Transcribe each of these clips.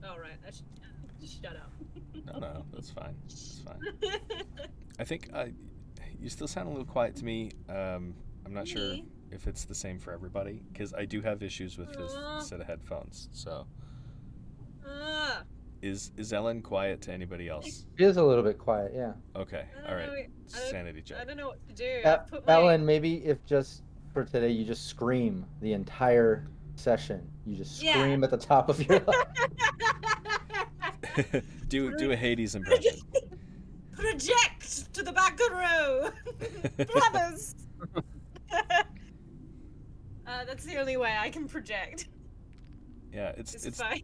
All right, just shut up. No, that's fine. That's fine. I think you still sound a little quiet to me. I'm not sure Me? if it's the same for everybody because I do have issues with this Uh, set of headphones. So, uh, is Ellen quiet to anybody else? She is a little bit quiet, yeah. Okay, I all don't right. know. Sanity I check. don't know what to do. I've put my. Ellen, maybe if just for today you just scream the entire session. You just Yeah. scream at the top of your lungs. do a Hades impression. Project to the back row, brothers. That's the only way I can project. Yeah, This is fine.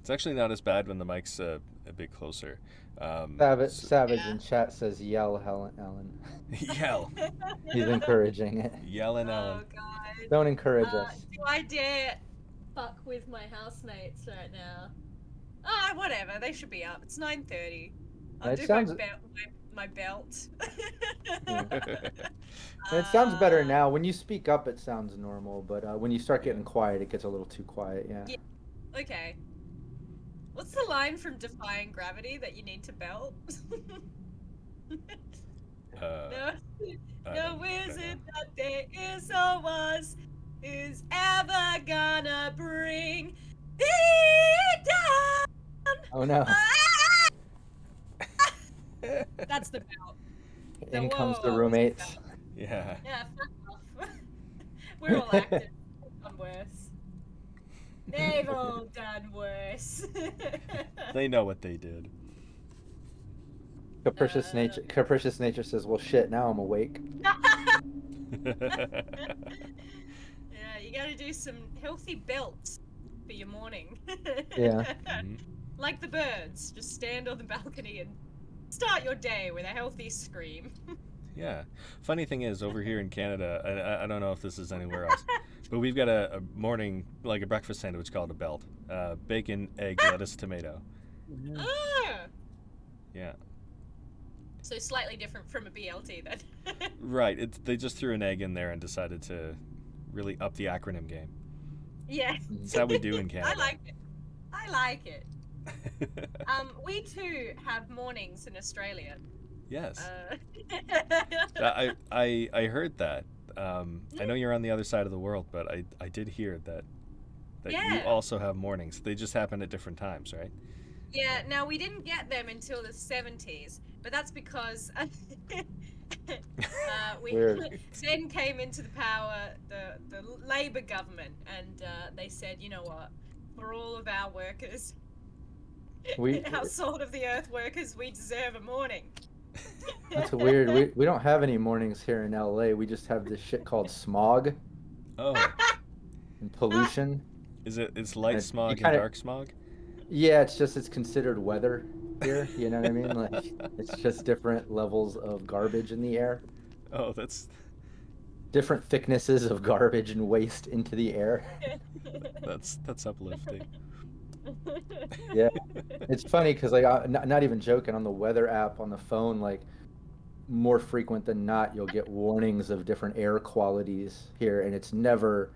it's actually not as bad when the mic's a bit closer. Savage in chat says yell, Ellen. Yell, He's encouraging it. yelling Ellen. Oh god. Don't encourage us. Do I dare fuck with my housemates right now? Ah, whatever. They should be up. It's 9:30. I'll It do sounds- my belt. It sounds better now. When you speak up, it sounds normal, but when you start getting quiet, it gets a little too quiet. Yeah. Okay. What's the line from Defying Gravity that you need to belt? No wizard that there is or was is ever gonna bring thee down. Oh no. That's the belt. In comes the whoa, roommates. Yeah. Yeah, fuck off. We're all actors. They've done worse. They've all done worse. They know what they did. Capricious nature says, "Well, shit. Now I'm awake." Yeah, you gotta do some healthy belts for your morning. Yeah. Mhm. Like the birds, just stand on the balcony and start your day with a healthy scream. Yeah. Funny thing is, over here in Canada, I don't know if this is anywhere else, but we've got a morning, like a breakfast sandwich called a belt. Bacon, egg, lettuce, tomato. Ah! Yeah. So slightly different from a BLT then. Right. They just threw an egg in there and decided to really up the acronym game. Yeah. That's how we do in Canada. I like it. We too have mornings in Australia. Yes. I heard that. I know you're on the other side of the world, but I did hear that you also have mornings. They just happen at different times, right? Yeah, now we didn't get them until the 70s, but that's because then came into the power the Labour government, and they said, you know what, for all of our workers, our salt of the earth workers, we deserve a morning. That's weird. We don't have any mornings here in LA. We just have this shit called smog. Oh. And pollution. It's light smog and dark smog? Yeah, it's considered weather here. You know what I mean? Like it's just different levels of garbage in the air. Oh, that's different thicknesses of garbage and waste into the air. That's uplifting. Yeah, it's funny because like not even joking, on the weather app on the phone, like more frequent than not, you'll get warnings of different air qualities here, and it's never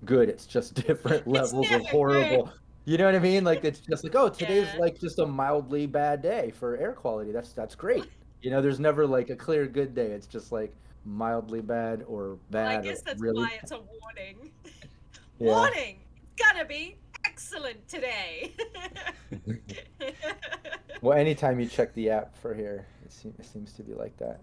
good. It's just different levels of horrible. Good. You know what I mean? Like it's just like, oh, today's like just a mildly bad day for air quality. That's great. You know, there's never like a clear good day. It's just like mildly bad or bad. Well, I guess that's really... why it's a warning. Yeah. Warning! It's gonna be excellent today. Well, anytime you check the app for here, it seems to be like that.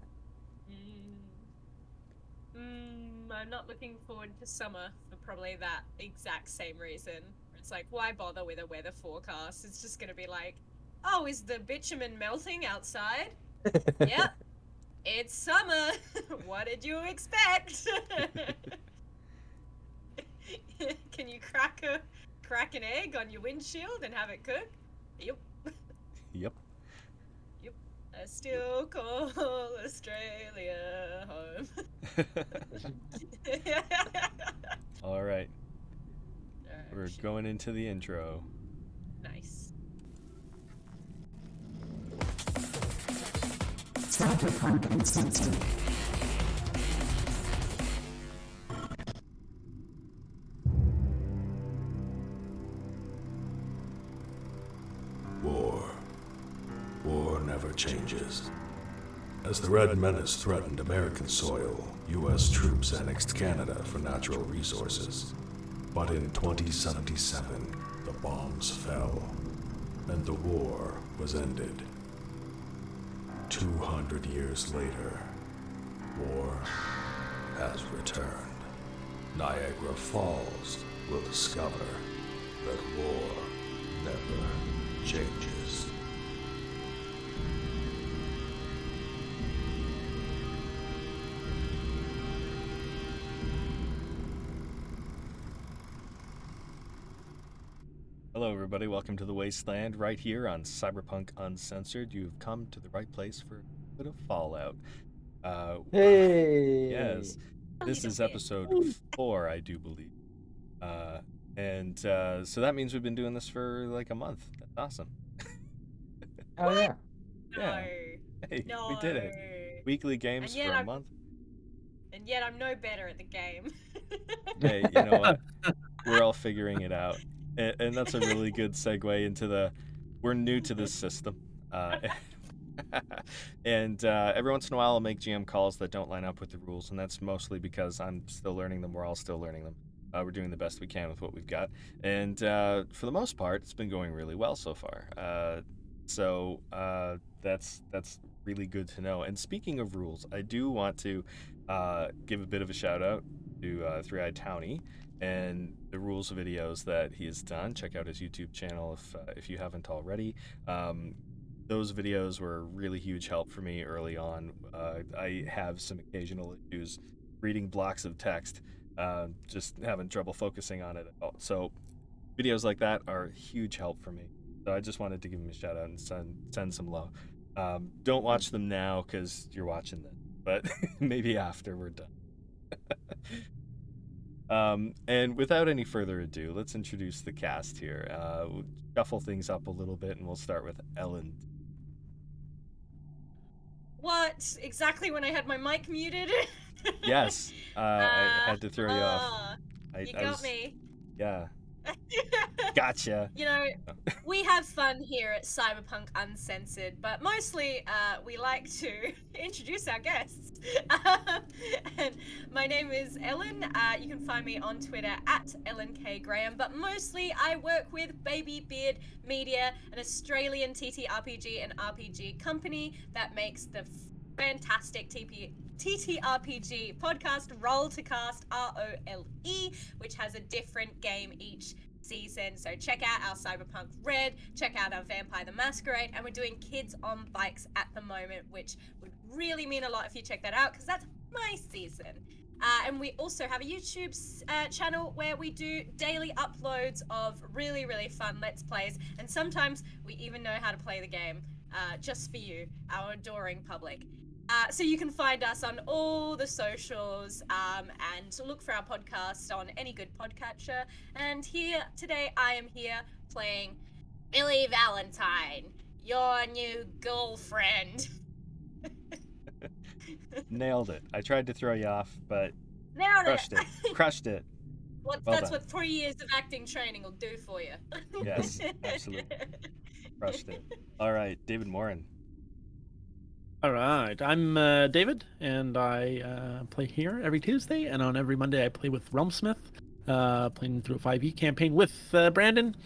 I'm not looking forward to summer for probably that exact same reason. It's like, why bother with a weather forecast? It's just gonna be like, oh, is the bitumen melting outside? Yep, it's summer. What did you expect? Can you crack an egg on your windshield and have it cook? Yep. Yep. Yep. I still call Australia home. All right. We're going into the intro. Nice. Cyberpunk Uncensored. never changes. As the Red Menace threatened American soil, U.S. troops annexed Canada for natural resources. But in 2077, the bombs fell, and the war was ended. 200 years later, war has returned. Niagara Falls will discover that war never changes. Hello, everybody. Welcome to the Wasteland, right here on Cyberpunk Uncensored. You've come to the right place for a bit of Fallout. Hey. Yes, this is episode 4, I do believe. So that means we've been doing this for like a month. That's awesome. Oh yeah. No. Yeah. Hey, No. we did it. Weekly games And yet for a I'm- month. And yet I'm no better at the game. Hey, you know what? We're all figuring it out. And that's a really good segue into we're new to this system. And every once in a while I'll make GM calls that don't line up with the rules, and that's mostly because I'm still learning them. We're all still learning them. We're doing the best we can with what we've got. And for the most part, it's been going really well so far. So that's really good to know. And speaking of rules, I do want to give a bit of a shout out to Three-Eyed Townie and the rules videos that he has done. Check out his YouTube channel if you haven't already. Those videos were a really huge help for me early on. I have some occasional issues reading blocks of text, just having trouble focusing on it at all. So videos like that are a huge help for me. So I just wanted to give him a shout out and send some love. Don't watch them now because you're watching them, but maybe after we're done. And without any further ado, let's introduce the cast here. We'll shuffle things up a little bit, and we'll start with Ellen. What? Exactly when I had my mic muted? Yes, I had to throw you off. You got me. Yeah, gotcha. You know, we have fun here at Cyberpunk Uncensored, but mostly we like to introduce our guests. And my name is Ellen. You can find me on Twitter at EllenKGraham, but mostly I work with Baby Beard Media, an Australian TTRPG and RPG company that makes the fantastic TTRPG podcast Roll to Cast ROLE, which has a different game each season. So check out our Cyberpunk Red, check out our Vampire the Masquerade, and we're doing Kids on Bikes at the moment, which would really mean a lot if you check that out because that's my season. And we also have a YouTube channel where we do daily uploads of really, really fun Let's Plays, and sometimes we even know how to play the game just for you, our adoring public. So you can find us on all the socials and look for our podcast on any good podcatcher. And here today I am here playing Billy Valentine, your new girlfriend. Nailed it. I tried to throw you off, but Nailed crushed it. Crushed it. Well That's done. what 3 years of acting training will do for you. Yes, absolutely. Crushed it. All right, David Morin. All right, I'm David, and I play here every Tuesday, and on every Monday I play with Realmsmith, playing through a 5e campaign with Brandon,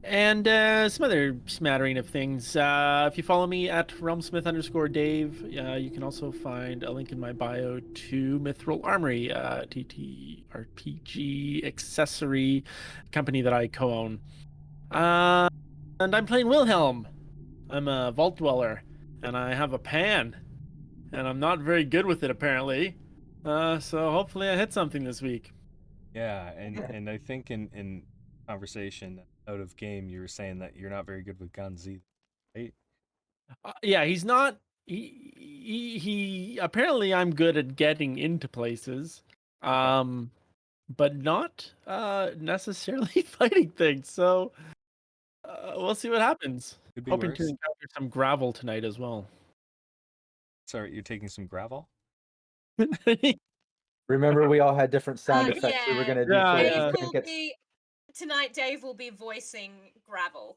and some other smattering of things. If you follow me at Realmsmith_Dave, you can also find a link in my bio to Mithril Armory, TTRPG accessory company that I co-own. And I'm playing Wilhelm. I'm a vault dweller. And I have a pan, and I'm not very good with it apparently. So hopefully I hit something this week. Yeah, and I think in conversation out of game, you were saying that you're not very good with guns either, right? Yeah, he's not. He apparently I'm good at getting into places, but not necessarily fighting things. So we'll see what happens. Could be Hoping worse. to encounter some gravel tonight as well. Sorry, you're taking some gravel? Remember, we all had different sound effects we were yeah. gonna do. Yeah, for it. yeah. You Dave couldn't will get- be Tonight, Dave will be voicing Gravel.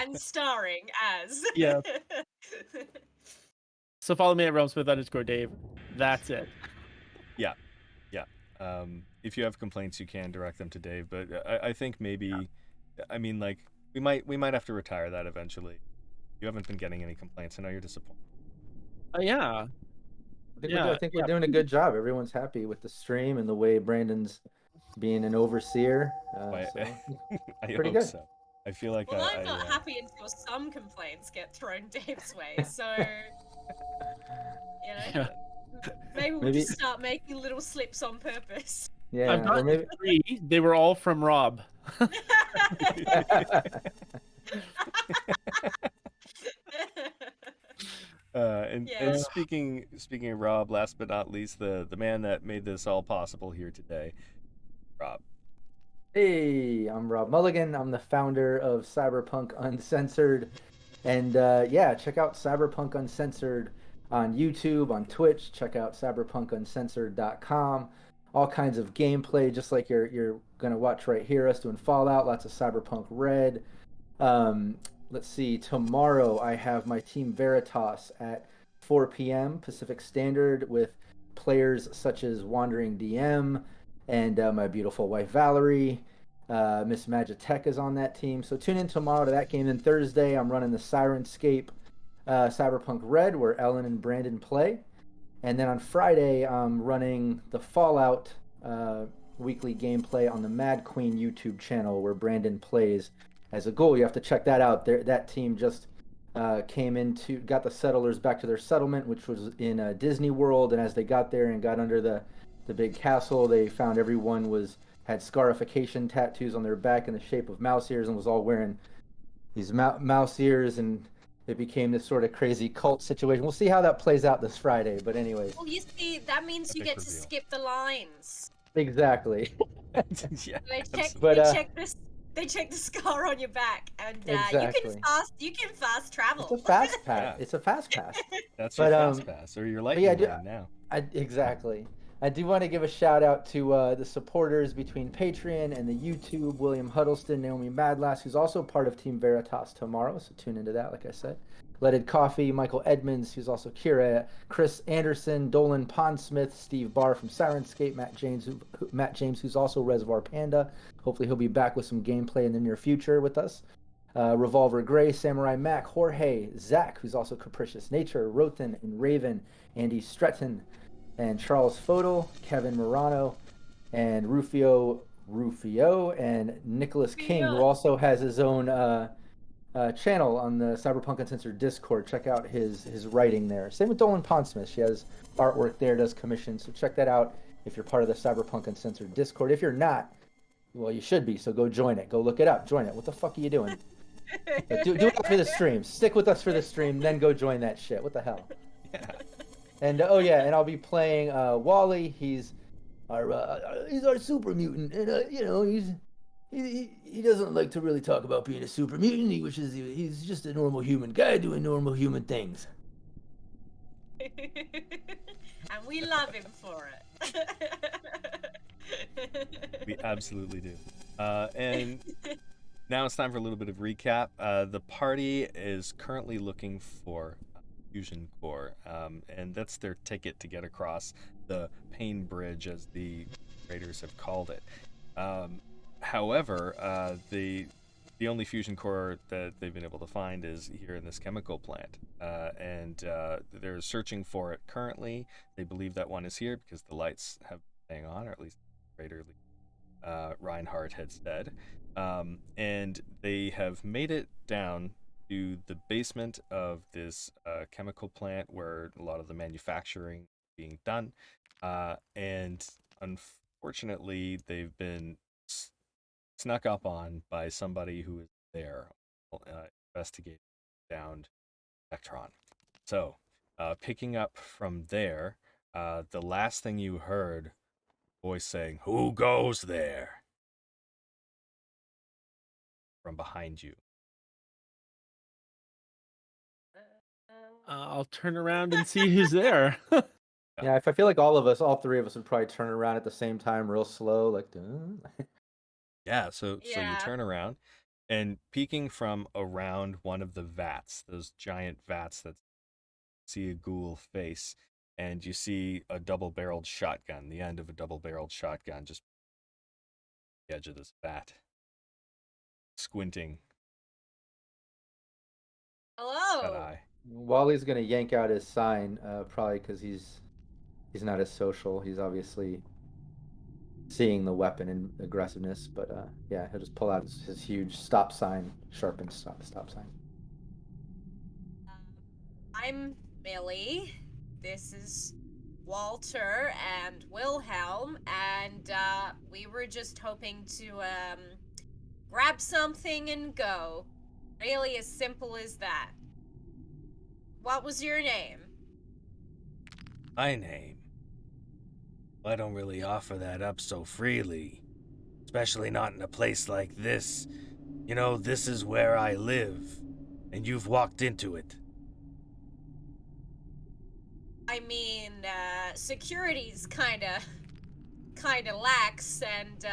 And starring as. Yeah. So follow me at realmsmith_Dave. That's it. Yeah. If you have complaints, you can direct them to Dave. But I think maybe, I mean, like we might have to retire that eventually. You haven't been getting any complaints. I know you're disappointed. Yeah. I think we're doing a good job. Everyone's happy with the stream and the way Brandon's being an overseer. I pretty hope good. so. I feel like Well, I'm not happy until some complaints get thrown Dave's way. So, you know, maybe we'll just start making little slips on purpose. Yeah, I've got maybe 3. They were all from Rob. And speaking of Rob, last but not least, the man that made this all possible here today, Rob. Hey, I'm Rob Mulligan. I'm the founder of Cyberpunk Uncensored. And check out Cyberpunk Uncensored on YouTube, on Twitch. Check out cyberpunkuncensored.com. All kinds of gameplay, just like you're going to watch right here, us doing Fallout, lots of Cyberpunk Red. Let's see, tomorrow I have my team Veritas at 4 p.m. Pacific Standard with players such as Wandering DM and my beautiful wife Valerie. Miss Magitech is on that team. So tune in tomorrow to that game. Then Thursday I'm running the Sirenscape Cyberpunk Red where Ellen and Brandon play. And then on Friday I'm running the Fallout weekly gameplay on the Mad Queen YouTube channel where Brandon plays as a Ghoul. You have to check that out. That team just got the settlers back to their settlement, which was in Disney World. And as they got there and got under the big castle, they found everyone had scarification tattoos on their back in the shape of mouse ears and was all wearing these mouse ears, and it became this sort of crazy cult situation. We'll see how that plays out this Friday. But anyways. Well, you see, that means you get to skip the lines. Exactly. Yeah. They check the scar on your back, and exactly. you can fast travel. It's a fast pass. Yeah. It's a fast pass. That's your fast pass, or your lightning lane now. Exactly. I do want to give a shout out to the supporters between Patreon and the YouTube, William Huddleston, Naomi Madlass, who's also part of Team Veritas tomorrow, so tune into that, like I said. Leaded Coffee, Michael Edmonds, who's also Kira, Chris Anderson, Dolan Pondsmith, Steve Barr from Sirenscape, Matt James, who's also Reservoir Panda. Hopefully he'll be back with some gameplay in the near future with us. Revolver Gray, Samurai Mac, Jorge, Zach, who's also Capricious Nature, Rothan and Raven, Andy Stretton, and Charles Fodel, Kevin Morano, and Rufio, and Nicholas King, who also has his own channel on the Cyberpunk Uncensored Discord. Check out his writing there. Same with Dolan Pondsmith. She has artwork there, does commissions. So check that out if you're part of the Cyberpunk Uncensored Discord. If you're not, well, you should be. So go join it. Go look it up. Join it. What the fuck are you doing? do it for the stream. Stick with us for the stream, then go join that shit. What the hell? Yeah. And and I'll be playing Wally. He's our super mutant, and he doesn't like to really talk about being a super mutant. He wishes he's just a normal human guy doing normal human things. And we love him for it. We absolutely do. And now it's time for a little bit of recap. The party is currently looking for Fusion Core, and that's their ticket to get across the Pain Bridge, as the raiders have called it. However, the only fusion core that they've been able to find is here in this chemical plant, and they're searching for it currently. They believe that one is here because the lights have been staying on, or at least Raider Reinhardt had said, and they have made it down to the basement of this chemical plant where a lot of the manufacturing is being done, and unfortunately they've been snuck up on by somebody who is there investigating downed Electron. So picking up from there, the last thing you heard, voice saying, "Who goes there?" from behind you. I'll turn around and see who's there. Yeah, if I feel like all three of us would probably turn around at the same time, real slow, like. Yeah, so you Yeah. turn around, and peeking from around one of the vats, those giant vats that see a ghoul face, and you see a double-barreled shotgun, the end of a double-barreled shotgun, just the edge of this vat, squinting that Hello. eye. Wally's gonna yank out his sign, probably because he's not as social. He's obviously seeing the weapon and aggressiveness, but yeah, he'll just pull out his huge stop sign, sharpened stop sign. I'm Millie. This is Walter and Wilhelm, and we were just hoping to grab something and go. Really as simple as that. What was your name? My name. I don't really offer that up so freely, especially not in a place like this. You know, this is where I live, and you've walked into it. I mean, security's kinda lax, and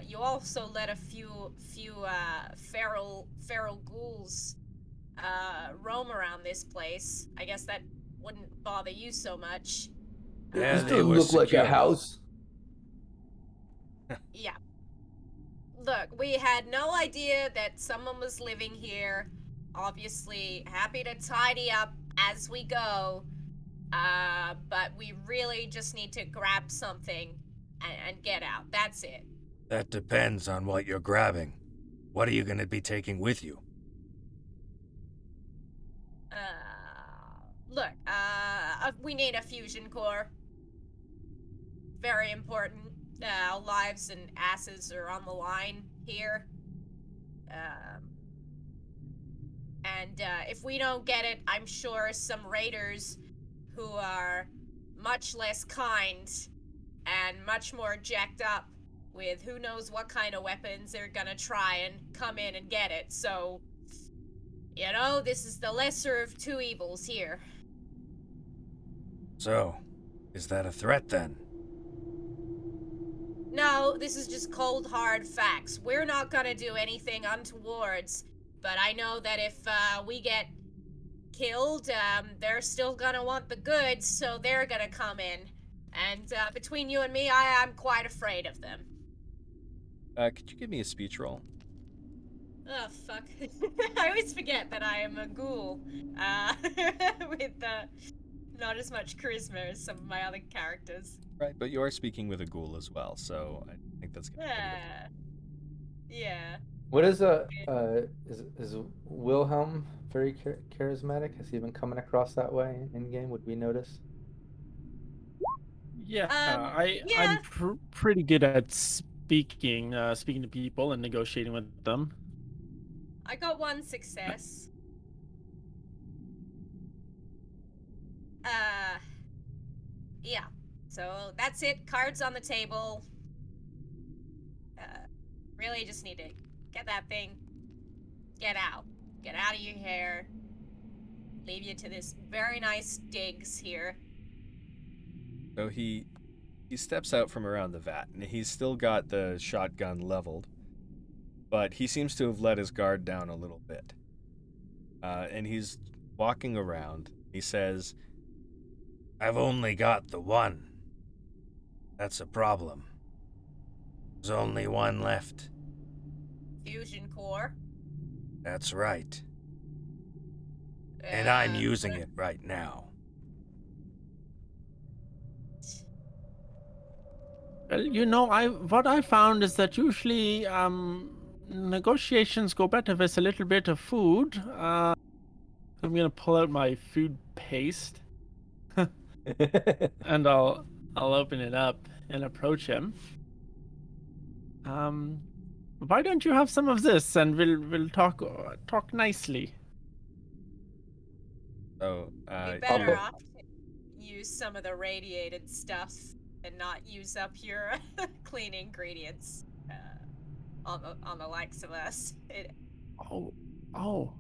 you also let a few feral ghouls roam around this place. I guess that wouldn't bother you so much. Yeah, This they doesn't were look like a security. house. Yeah. Look, we had no idea that someone was living here. Obviously, happy to tidy up as we go. But we really just need to grab something and get out. That's it. That depends on what you're grabbing. What are you going to be taking with you? Look, we need a fusion core. Very important. Our lives and asses are on the line here. And if we don't get it, I'm sure some raiders who are much less kind and much more jacked up with who knows what kind of weapons they're gonna try and come in and get it. So, you know, this is the lesser of two evils here. So, is that a threat then? No, this is just cold, hard facts. We're not gonna do anything untowards, but I know that if we get killed, they're still gonna want the goods, so they're gonna come in. And between you and me, I'm quite afraid of them. Could you give me a speech roll? Oh, fuck. I always forget that I am a ghoul. With not as much charisma as some of my other characters. Right, but you are speaking with a ghoul as well, so I think that's going to be Yeah. What is is Wilhelm very charismatic? Has he been coming across that way in game? Would we notice? Yeah, yeah. I'm pretty good at speaking to people and negotiating with them. I got one success. Yeah. So that's it. Cards on the table. Really just need to get that thing. Get out. Get out of your hair. Leave you to this very nice digs here. So he steps out from around the vat, and he's still got the shotgun leveled, but he seems to have let his guard down a little bit. And he's walking around. He says, "I've only got the one. That's a problem. There's only one left." Fusion core. "That's right. And I'm using it right now." Well, you know, what I found is that usually negotiations go better with a little bit of food. I'm gonna pull out my food paste, and I'll open it up and approach him. Why don't you have some of this, and we'll talk nicely. So Be better off to use some of the radiated stuff and not use up your clean ingredients on the likes of us. Oh.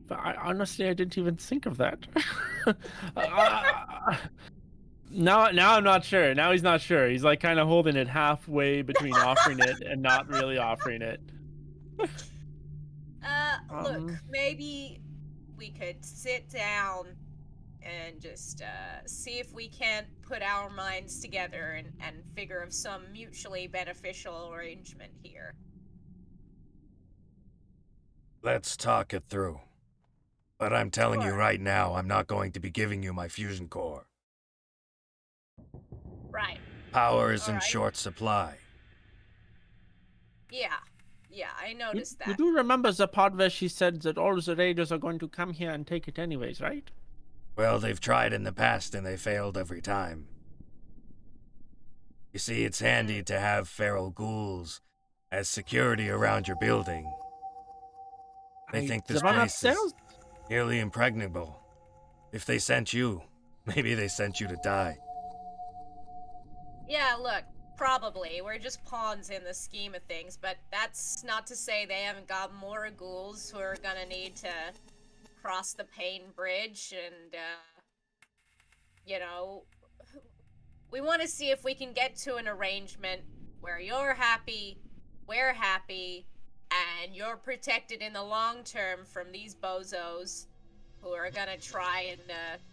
But honestly, I didn't even think of that. Now I'm not sure. Now he's not sure. He's like kind of holding it halfway between offering it and not really offering it. Look, maybe we could sit down and just see if we can't put our minds together and figure of some mutually beneficial arrangement here. Let's talk it through. But I'm telling you Sure. right now, I'm not going to be giving you my fusion core. Right. Power is in Alright. short supply. Yeah, I noticed You that. do remember the part where she said that all the raiders are going to come here and take it anyways, right? Well, they've tried in the past and they failed every time. You see, it's handy to have feral ghouls as security around your building. They think this the one place upstairs? is nearly impregnable. If they sent you, maybe they sent you to die. Yeah, look, probably. We're just pawns in the scheme of things, but that's not to say they haven't got more ghouls who are gonna need to cross the Pain Bridge and, you know, we want to see if we can get to an arrangement where you're happy, we're happy, and you're protected in the long term from these bozos who are gonna try and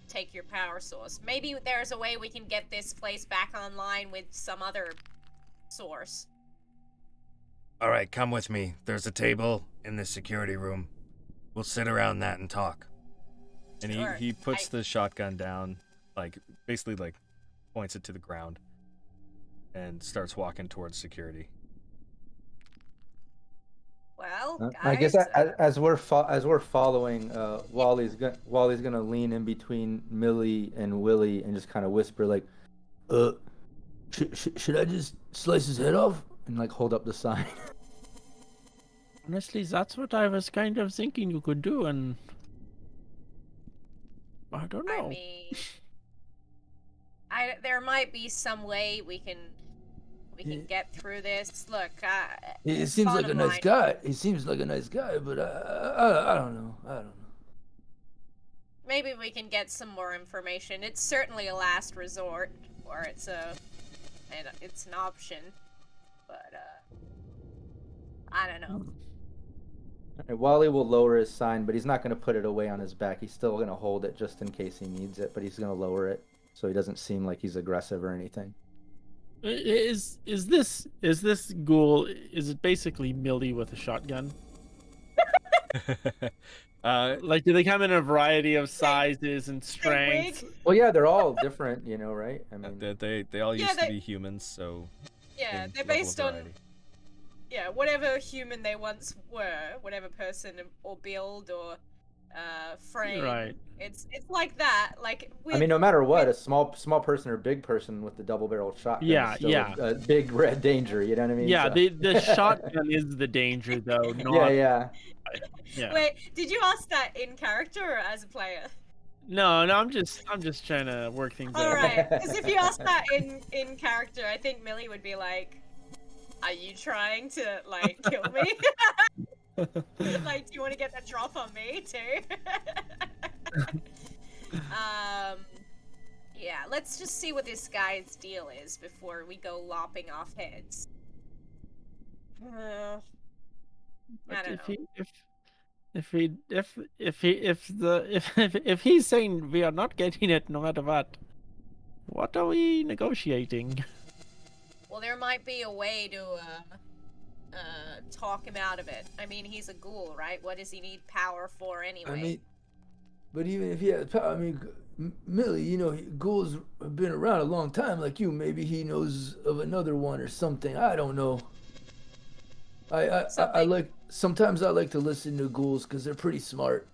take your power source. Maybe there's a way we can get this place back online with some other source. All right, come with me. There's a table in the security room. We'll sit around that and talk. And Sure. he puts the shotgun down, like basically like points it to the ground, and starts walking towards security. Well, guys, I guess as we're following, Wally's gonna lean in between Millie and Willie and just kind of whisper like, should I just slice his head off and like hold up the sign? Honestly, that's what I was kind of thinking you could do, and I don't know. I mean, there might be some way we can get through this. Look, He seems like a bottom nice line- guy. He seems like a nice guy, but I don't know. I don't know. Maybe we can get some more information. It's certainly a last resort, or it's an option, but I don't know. And Wally will lower his sign, but he's not going to put it away on his back. He's still going to hold it just in case he needs it, but he's going to lower it so he doesn't seem like he's aggressive or anything. Is this ghoul? Is it basically Millie with a shotgun? Like, do they come in a variety of sizes and strengths? wig. Well, yeah, they're all different, right? I mean, They all Yeah, used to they- be humans, so Yeah, in they're level of based on variety. whatever human they once were, whatever person or build or frame. Right. It's like that. Like with, I mean, no matter what, a small person or big person with the double-barreled shotgun Yeah, is still yeah. a big red danger. You know what I mean? Yeah, So- the shotgun is the danger, though. Not, yeah. yeah. Wait, did you ask that in character or as a player? No, I'm just trying to work things out. All right, because if you ask that in character, I think Millie would be like, "Are you trying to like kill me? Like, do you want to get the drop on me too?" Yeah, let's just see what this guy's deal is before we go lopping off heads. I But don't know. if he's saying we are not getting it no matter what are we negotiating? Well, there might be a way to talk him out of it. I mean, he's a ghoul, right? What does he need power for anyway? I mean, but even if he has power, I mean, Millie, ghouls have been around a long time like you. Maybe he knows of another one or something. I don't know. I sometimes I like to listen to ghouls because they're pretty smart.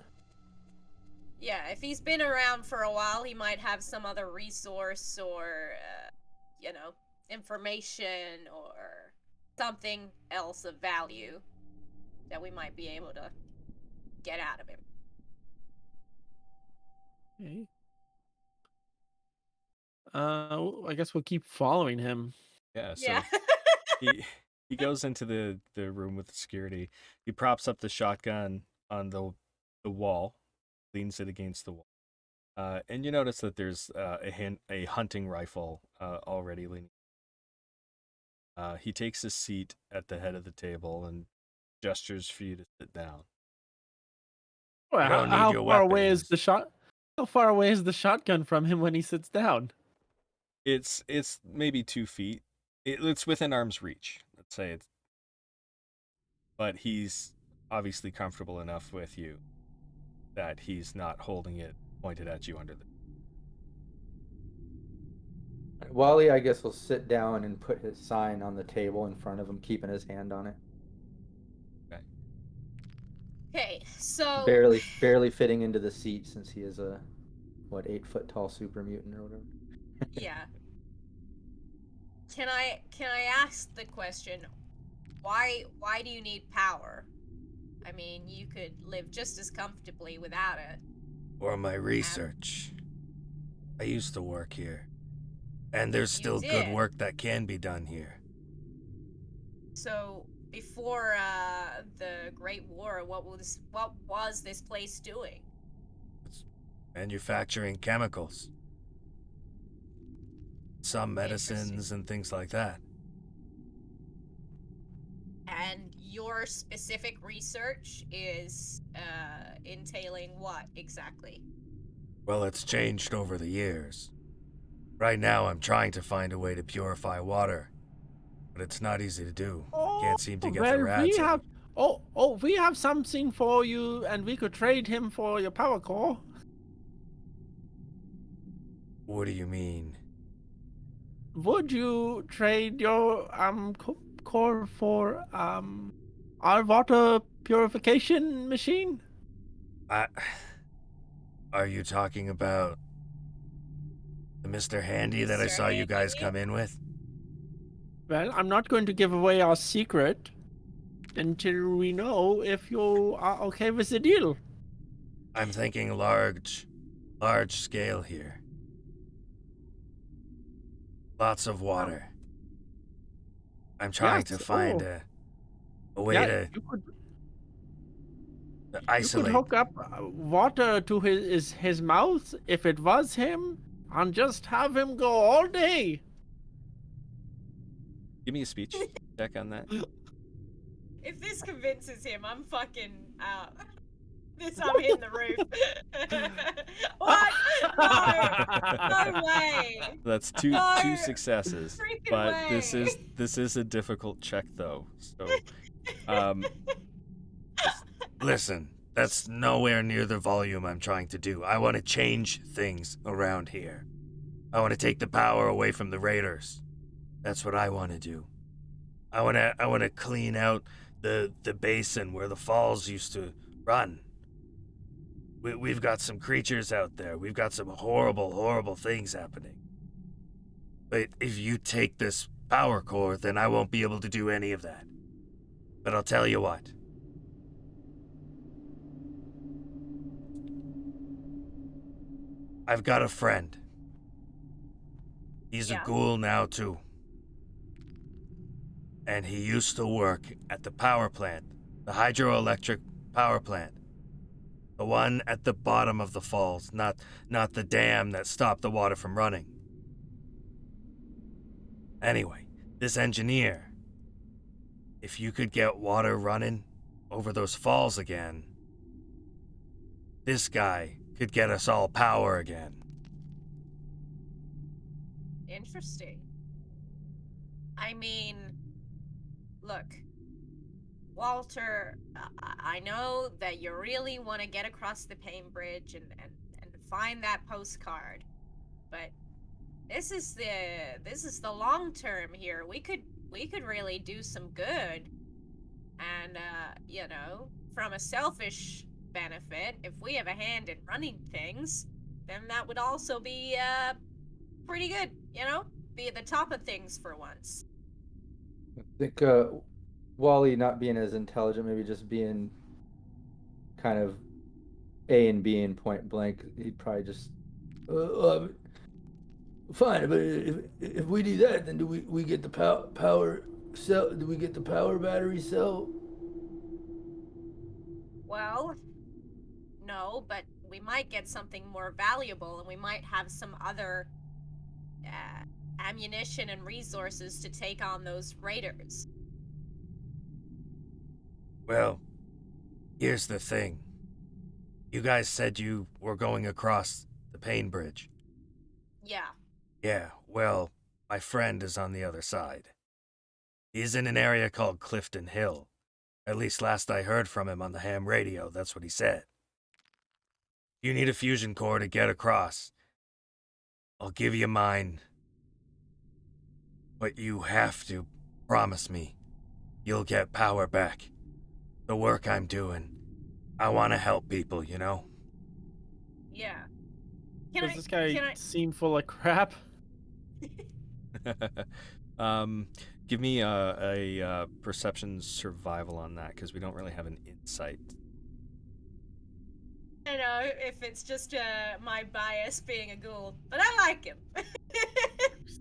Yeah, if he's been around for a while, he might have some other resource or, information or something else of value that we might be able to get out of him. Okay. I guess we'll keep following him. Yeah, so Yeah. he goes into the room with the security. He props up the shotgun on the wall, leans it against the wall, And you notice that there's a hunting rifle already leaning. He takes his seat at the head of the table and gestures for you to sit down. Well, don't need how your far away is weapons. the shot? How far away is the shotgun from him when he sits down? It's maybe 2 feet. It's within arm's reach. Let's say it's. But he's obviously comfortable enough with you that he's not holding it pointed at you under the. Wally, I guess, will sit down and put his sign on the table in front of him, keeping his hand on it. Okay, so Barely fitting into the seat since he is a 8-foot tall super mutant or whatever. yeah. Can I ask the question, why do you need power? I mean, you could live just as comfortably without it. For my research. I used to work here. And there's still good work that can be done here. So, before the Great War, what was this place doing? It's manufacturing chemicals. Some medicines and things like that. And your specific research is entailing what exactly? Well, it's changed over the years. Right now, I'm trying to find a way to purify water. But it's not easy to do. Can't seem to get the rats out. We have something for you, and we could trade him for your power core. What do you mean? Would you trade your core for our water purification machine? Are you talking about the Mr. Handy that I saw you guys come in with? Well, I'm not going to give away our secret until we know if you are okay with the deal. I'm thinking large scale here. Lots of water. I'm trying to find a way to isolate. You could hook up water to his mouth if it was him, and just have him go all day. Give me a speech check on that. If this convinces him, I'm fucking out. I'm hitting the roof. What? No way. That's two successes, but way. this is a difficult check though. So, listen, that's nowhere near the volume I'm trying to do. I want to change things around here. I want to take the power away from the raiders. That's what I want to do. I want to clean out the basin where the falls used to run. We've got some creatures out there. We've got some horrible things happening. But if you take this power core, then I won't be able to do any of that. But I'll tell you what. I've got a friend. He's a ghoul now, too. And he used to work at the power plant, the hydroelectric power plant. The one at the bottom of the falls, not the dam that stopped the water from running. Anyway, this engineer, if you could get water running over those falls again, this guy could get us all power again. Interesting. I mean, look, Walter, I know that you really want to get across the Pain Bridge and find that postcard, but this is the long term here. We could really do some good, and you know, from a selfish benefit, if we have a hand in running things, then that would also be pretty good. You know, be at the top of things for once. I think Wally not being as intelligent, maybe just being kind of A and B in point blank, he'd probably just fine. But if we do that, then do we get the power cell? Do we get the power battery cell? Well, no, but we might get something more valuable, and we might have some other ammunition and resources to take on those raiders. Well, here's the thing. You guys said you were going across the Pain Bridge. Yeah. Yeah, well, my friend is on the other side. He's in an area called Clifton Hill. At least last I heard from him on the ham radio, that's what he said. You need a fusion core to get across. I'll give you mine. But you have to promise me you'll get power back. The work I'm doing. I want to help people, you know? Yeah. Does this guy seem full of crap? Give me a perception survival on that, because we don't really have an insight. I know if it's just my bias being a ghoul, but I like him.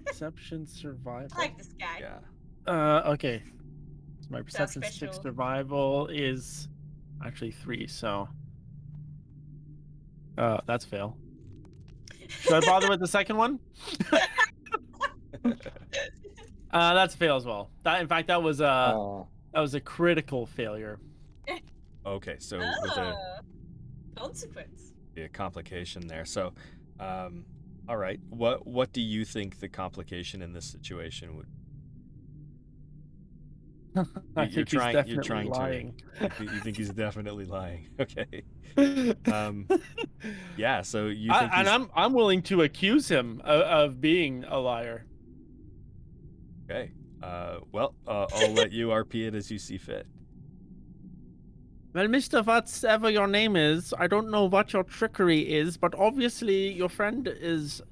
Perception survival. I like this guy. Yeah. Okay. So my perception 6 special. survival is actually 3, so that's fail. Should I bother with the second one? That's fail as well. That, in fact, that was a critical failure. Okay, so with a consequence. be a complication there. So, all right. What do you think the complication in this situation would? I think he's definitely lying. You think he's definitely lying? Okay. Yeah. So you think? And I'm willing to accuse him of being a liar. Okay. Well, I'll let you RP it as you see fit. Well, Mr. Whatever your name is, I don't know what your trickery is, but obviously your friend is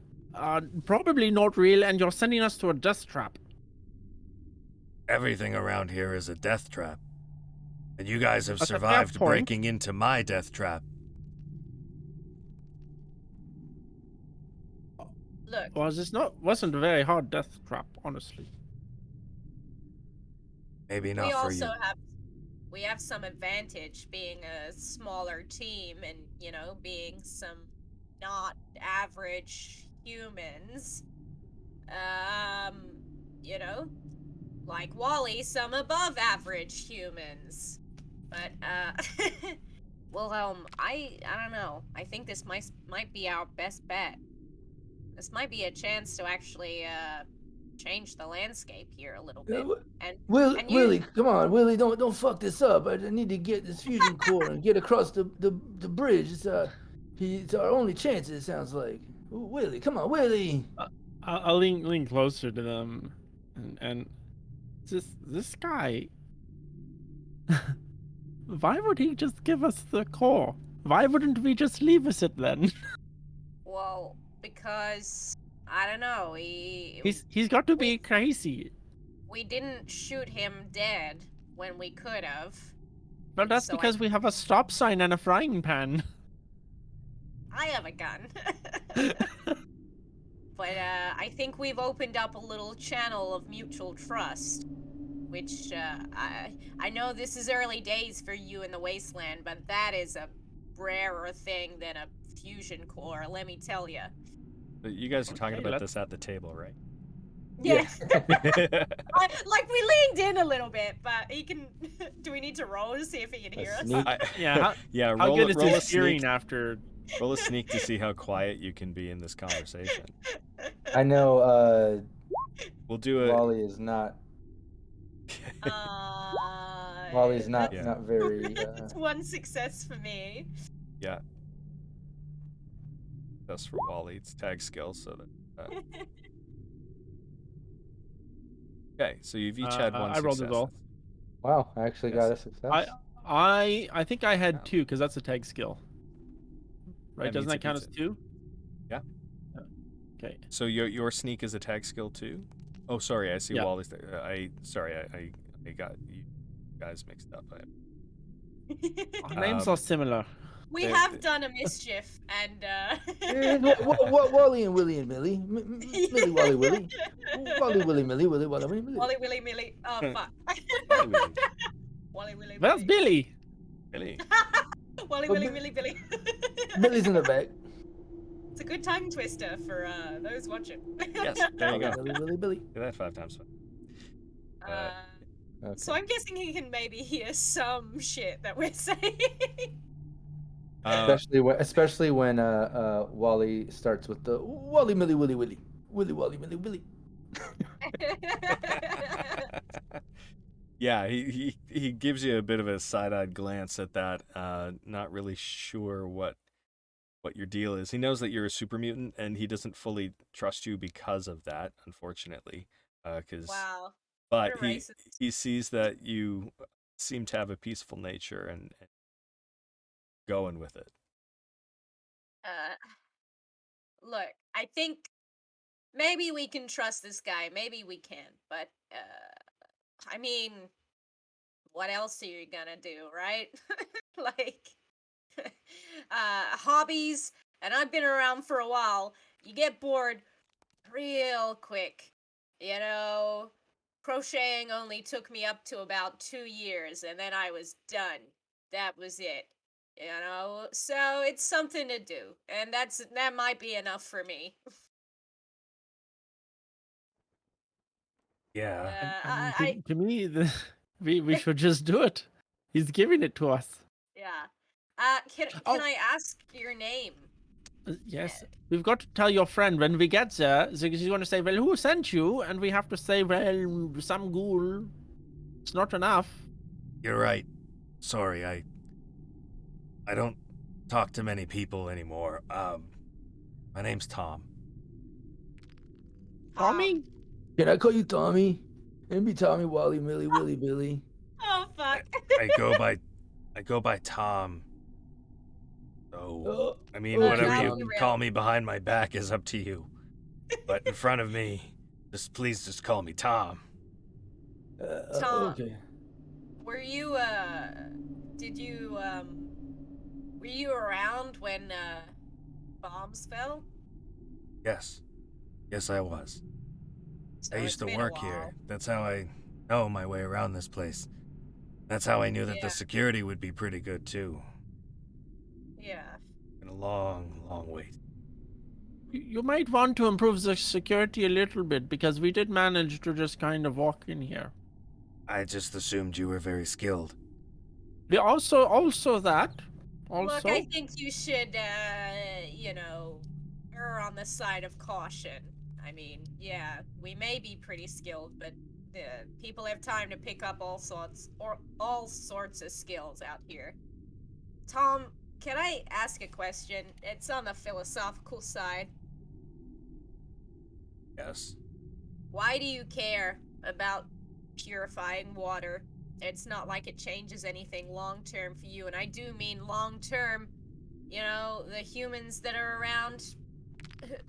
probably not real, and you're sending us to a death trap. Everything around here is a death trap. And you guys have That's a fair survived point. breaking into my death trap. Look, Well, this wasn't a very hard death trap, honestly. Maybe not we for also you. have some advantage being a smaller team, and being some not average humans. Like Wally, some above average humans. But Wilhelm, I don't know. I think this might be our best bet. This might be a chance to actually change the landscape here a little bit. Willie, come on, Willie, don't fuck this up. I need to get this fusion core and get across the bridge. It's our only chance. It sounds like. Willie, come on, Willie. I'll lean closer to them, and this guy. Why would he just give us the core? Why wouldn't we just leave us it then? Well, because I don't know. He's got to be crazy. We didn't shoot him dead when we could have. But that's So because we have a stop sign and a frying pan. I have a gun. But I think we've opened up a little channel of mutual trust, which I know this is early days for you in the Wasteland, but that is a rarer thing than a fusion core, let me tell you. But you guys are talking Okay, about this at the table, right? Yeah. Like we leaned in a little bit, but he can. Do we need to roll to see if he can hear us? Yeah. Yeah. How Roll good roll a is his hearing sneak. after? Roll a sneak to see how quiet you can be in this conversation. I know We'll do a. Wally is not. Wally's not Yeah. not very. It's one success for me. Yeah. That's for Wally. It's tag skill, so that. Okay, so you've each had one I rolled success. it all. Wow, I actually got a Yes. success. I think I had Wow. 2 because that's a tag skill. Right? Yeah, Doesn't meets that count it, as meets 2? Yeah. Okay. So your sneak is a tag skill too. Oh, sorry, I see Yeah. Wally's. I got you guys mixed up. Our names are similar. We have done a mischief, and Wally and Willie and Millie. Millie, Wally, Willie. Wally, Willie, Millie, Willie, Wally, Millie. Wally, Willy, Milly. Oh fuck. Wally, Willy. Wally, Willy, Where's Milly. Billy? Really? Wally, Oh, Willy, Bi- Willy, Billy. Billy's in the back. It's a good tongue twister for those watching. Yes, there you go. Billy. Look at that 5 times 5. Okay. So I'm guessing he can maybe hear some shit that we're saying. Especially when Wally starts with the Wally Milly Willy Willy Wally Milly Willy. Yeah, he gives you a bit of a side-eyed glance at that, not really sure what your deal is. He knows that you're a super mutant, and he doesn't fully trust you because of that, unfortunately. Wow. But what a racist. he sees that you seem to have a peaceful nature and going with it. Look, I think maybe we can trust this guy. Maybe we can, but I mean, what else are you gonna do, right? Like, hobbies, and I've been around for a while. You get bored real quick, you know. Crocheting only took me up to about 2 years, and then I was done. That was it. You know, so it's something to do, and that might be enough for me. Yeah. I mean, to me, we should just do it. He's giving it to us. Yeah. Can Oh. I ask your name? Yes, we've got to tell your friend when we get there. She's going to say, "Well, who sent you?" And we have to say, "Well, some ghoul." It's not enough. You're right. Sorry, I don't talk to many people anymore. My name's Tom. Tommy? Can I call you Tommy? And be Tommy Wally Milly Willy Billy. Oh fuck. I go by Tom. So I mean, okay, whatever you Tommy. call me behind my back is up to you. But in front of me, please just call me Tom. Tom. Okay. Were you were you around when bombs fell? Yes. Yes, I was. So I it's used to been a work while. here. That's how I know my way around this place. That's how I knew that Yeah. the security would be pretty good too. Yeah. Been a long, long wait. You might want to improve the security a little bit because we did manage to just kind of walk in here. I just assumed you were very skilled. We also that. Also, Look, I think you should, you know, err on the side of caution. I mean, yeah, we may be pretty skilled, but people have time to pick up all sorts of skills out here. Tom, can I ask a question? It's on the philosophical side. Yes. Why do you care about purifying water? It's not like it changes anything long term for you, and I do mean long term. You know, the humans that are around,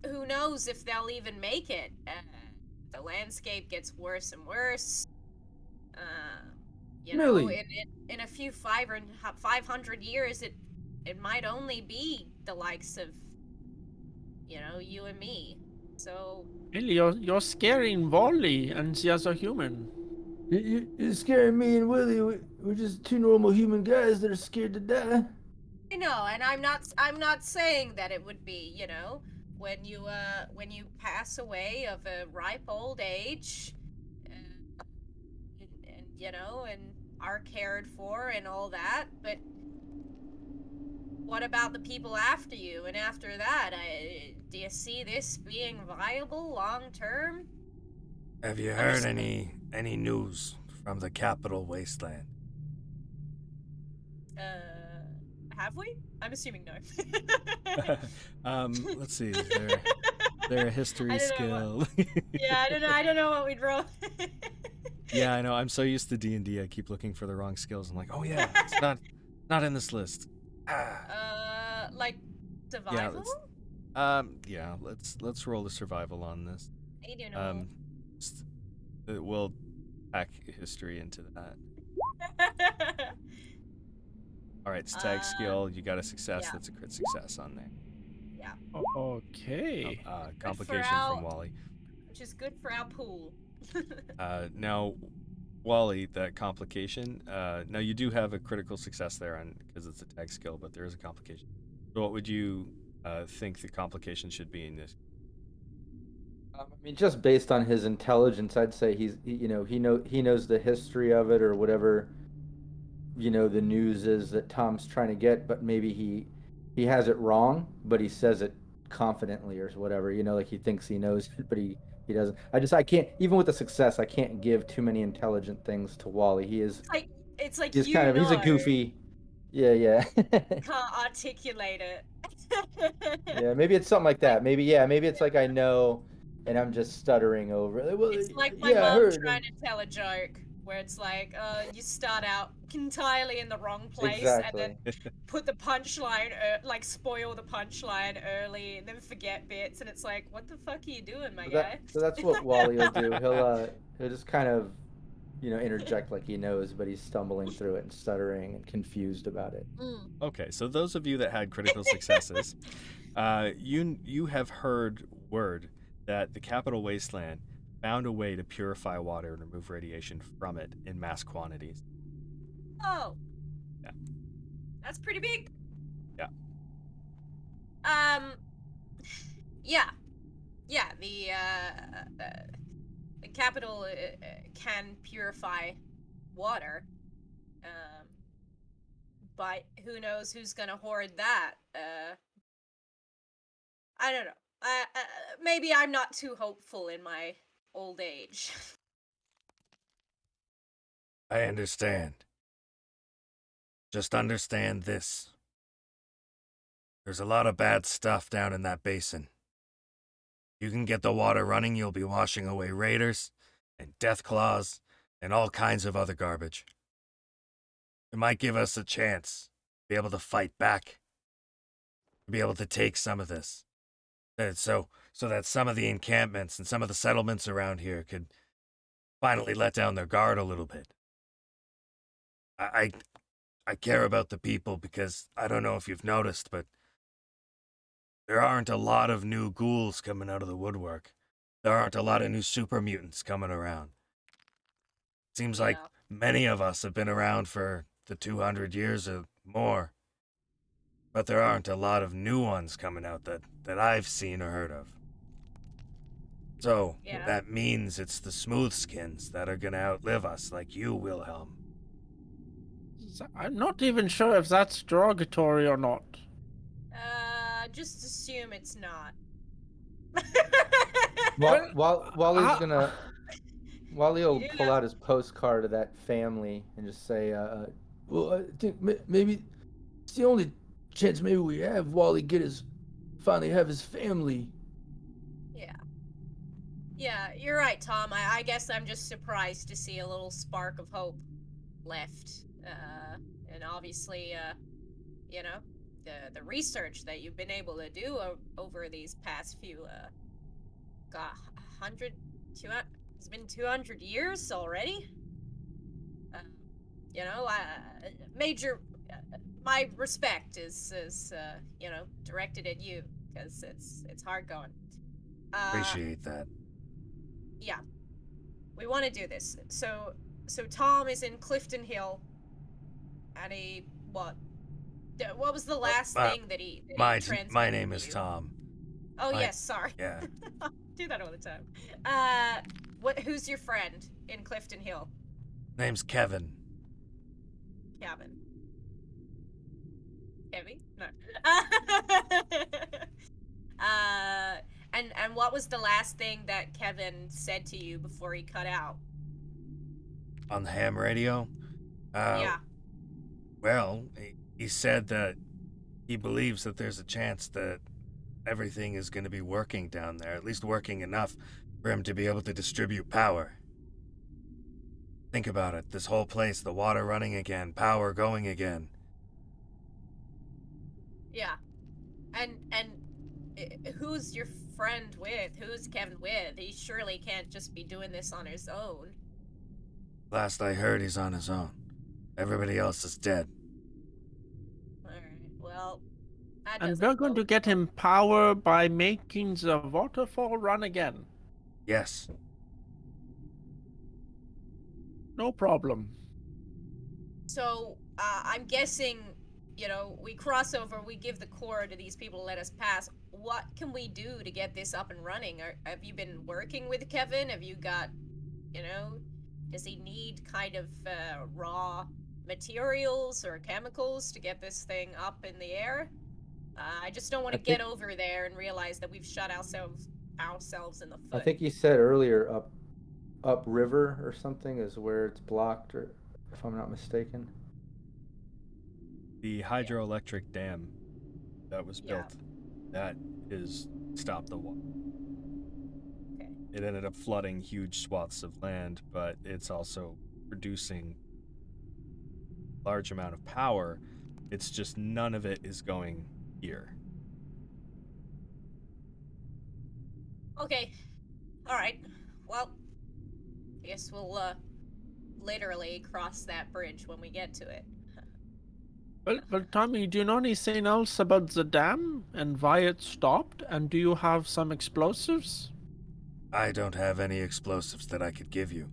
who knows if they'll even make it? The landscape gets worse and worse. You know, Really? in a few 500 years, it might only be the likes of, you know, you and me. So really, you're scaring Wally and the other human. You're scaring me and Willie. We're just two normal human guys that are scared to die. I know, and I'm not saying that it would be, you know, when you pass away of a ripe old age, and you know, and are cared for and all that, but what about the people after you and after that? Do you see this being viable long term? Have you heard any news from the capital Wasteland? Have we? I'm assuming no. Let's see. They're a history I don't skill. Yeah, I don't know what we'd roll. Yeah, I know. I'm so used to D&D. I keep looking for the wrong skills. I'm like, oh yeah, it's not in this list. Like survival? Yeah. Let's roll the survival on this. I don't know. We'll pack history into that. All right, it's tag skill. You got a success. yeah. That's a crit success on there. Yeah, Okay. Complication Al. from Wally. which is good for our pool. Now, Wally, that complication. Now you do have a critical success there, on because it's a tag skill, but there is a complication. So what would you think the complication should be in this? I mean, just based on his intelligence, I'd say he knows the history of it or whatever, the news is that Tom's trying to get, but maybe he has it wrong, but he says it confidently or whatever, like he thinks he knows it, but he doesn't. I can't, even with the success, I can't give too many intelligent things to Wally. It's like He's he's a goofy. Yeah. Can't articulate it. Yeah, maybe it's something like that. Maybe it's like I know, and I'm just stuttering over it. Well, It's like my yeah, I mom heard. trying to tell a joke where it's like, you start out entirely in the wrong place Exactly. and then put the punchline, like spoil the punchline early and then forget bits, and it's like, what the fuck are you doing, my guy? So that's what Wally will do. He'll just kind of, interject like he knows, but he's stumbling through it and stuttering and confused about it. Okay, so those of you that had critical successes, you have heard word that the capital Wasteland found a way to purify water and remove radiation from it in mass quantities. Oh. Yeah. That's pretty big. Yeah. Yeah, the capital can purify water. But who knows who's gonna hoard that? I don't know. Maybe I'm not too hopeful in my old age. I understand. Just understand this. There's a lot of bad stuff down in that basin. You can get the water running, you'll be washing away raiders and death claws and all kinds of other garbage. It might give us a chance to be able to fight back, to be able to take some of this. So that some of the encampments and some of the settlements around here could finally let down their guard a little bit. I care about the people because I don't know if you've noticed, but there aren't a lot of new ghouls coming out of the woodwork. There aren't a lot of new super mutants coming around. Seems like many of us have been around for the 200 years or more, but there aren't a lot of new ones coming out that I've seen or heard of. So that means it's the smooth skins that are gonna outlive us, like you, Wilhelm. I'm not even sure if that's derogatory or not. Just assume it's not. Wally will Yeah. pull out his postcard of that family and just say, well, I think maybe it's the only chance maybe we have Wally finally have his family. Yeah, you're right, Tom. I guess I'm just surprised to see a little spark of hope left. And obviously, the research that you've been able to do over these past few, 200, it's been 200 years already. My respect is directed at you, because it's hard going. Appreciate that. Yeah, we want to do this. So Tom is in Clifton Hill, and what was the last thing that he transmitted? My name is Tom. Oh, yes, sorry. Yeah. Do that all the time. Who's your friend in Clifton Hill? Name's Kevin. Kevin. No. And what was the last thing that Kevin said to you before he cut out? On the ham radio? Yeah. Well, he said that he believes that there's a chance that everything is going to be working down there, at least working enough for him to be able to distribute power. Think about it. This whole place, the water running again, power going again. Yeah. And who's your friend with? Who's Kevin with? He surely can't just be doing this on his own. Last I heard, he's on his own. Everybody else is dead. Alright, well... And we're going to get him power by making the waterfall run again. Yes. No problem. So, I'm guessing, we cross over, we give the core to these people to let us pass. What can we do to get this up and running? Have you been working with Kevin? Have you got, does he need kind of raw materials or chemicals to get this thing up in the air? I just don't want to get over there and realize that we've shot ourselves in the foot. I think you said earlier upriver or something is where it's blocked, or if I'm not mistaken. The hydroelectric dam that was built, that is stopped the water. Okay. It ended up flooding huge swaths of land, but it's also producing a large amount of power. It's just none of it is going here. Okay. Alright. Well, I guess we'll, literally cross that bridge when we get to it. Well, Tommy, do you know anything else about the dam and why it stopped? And do you have some explosives? I don't have any explosives that I could give you.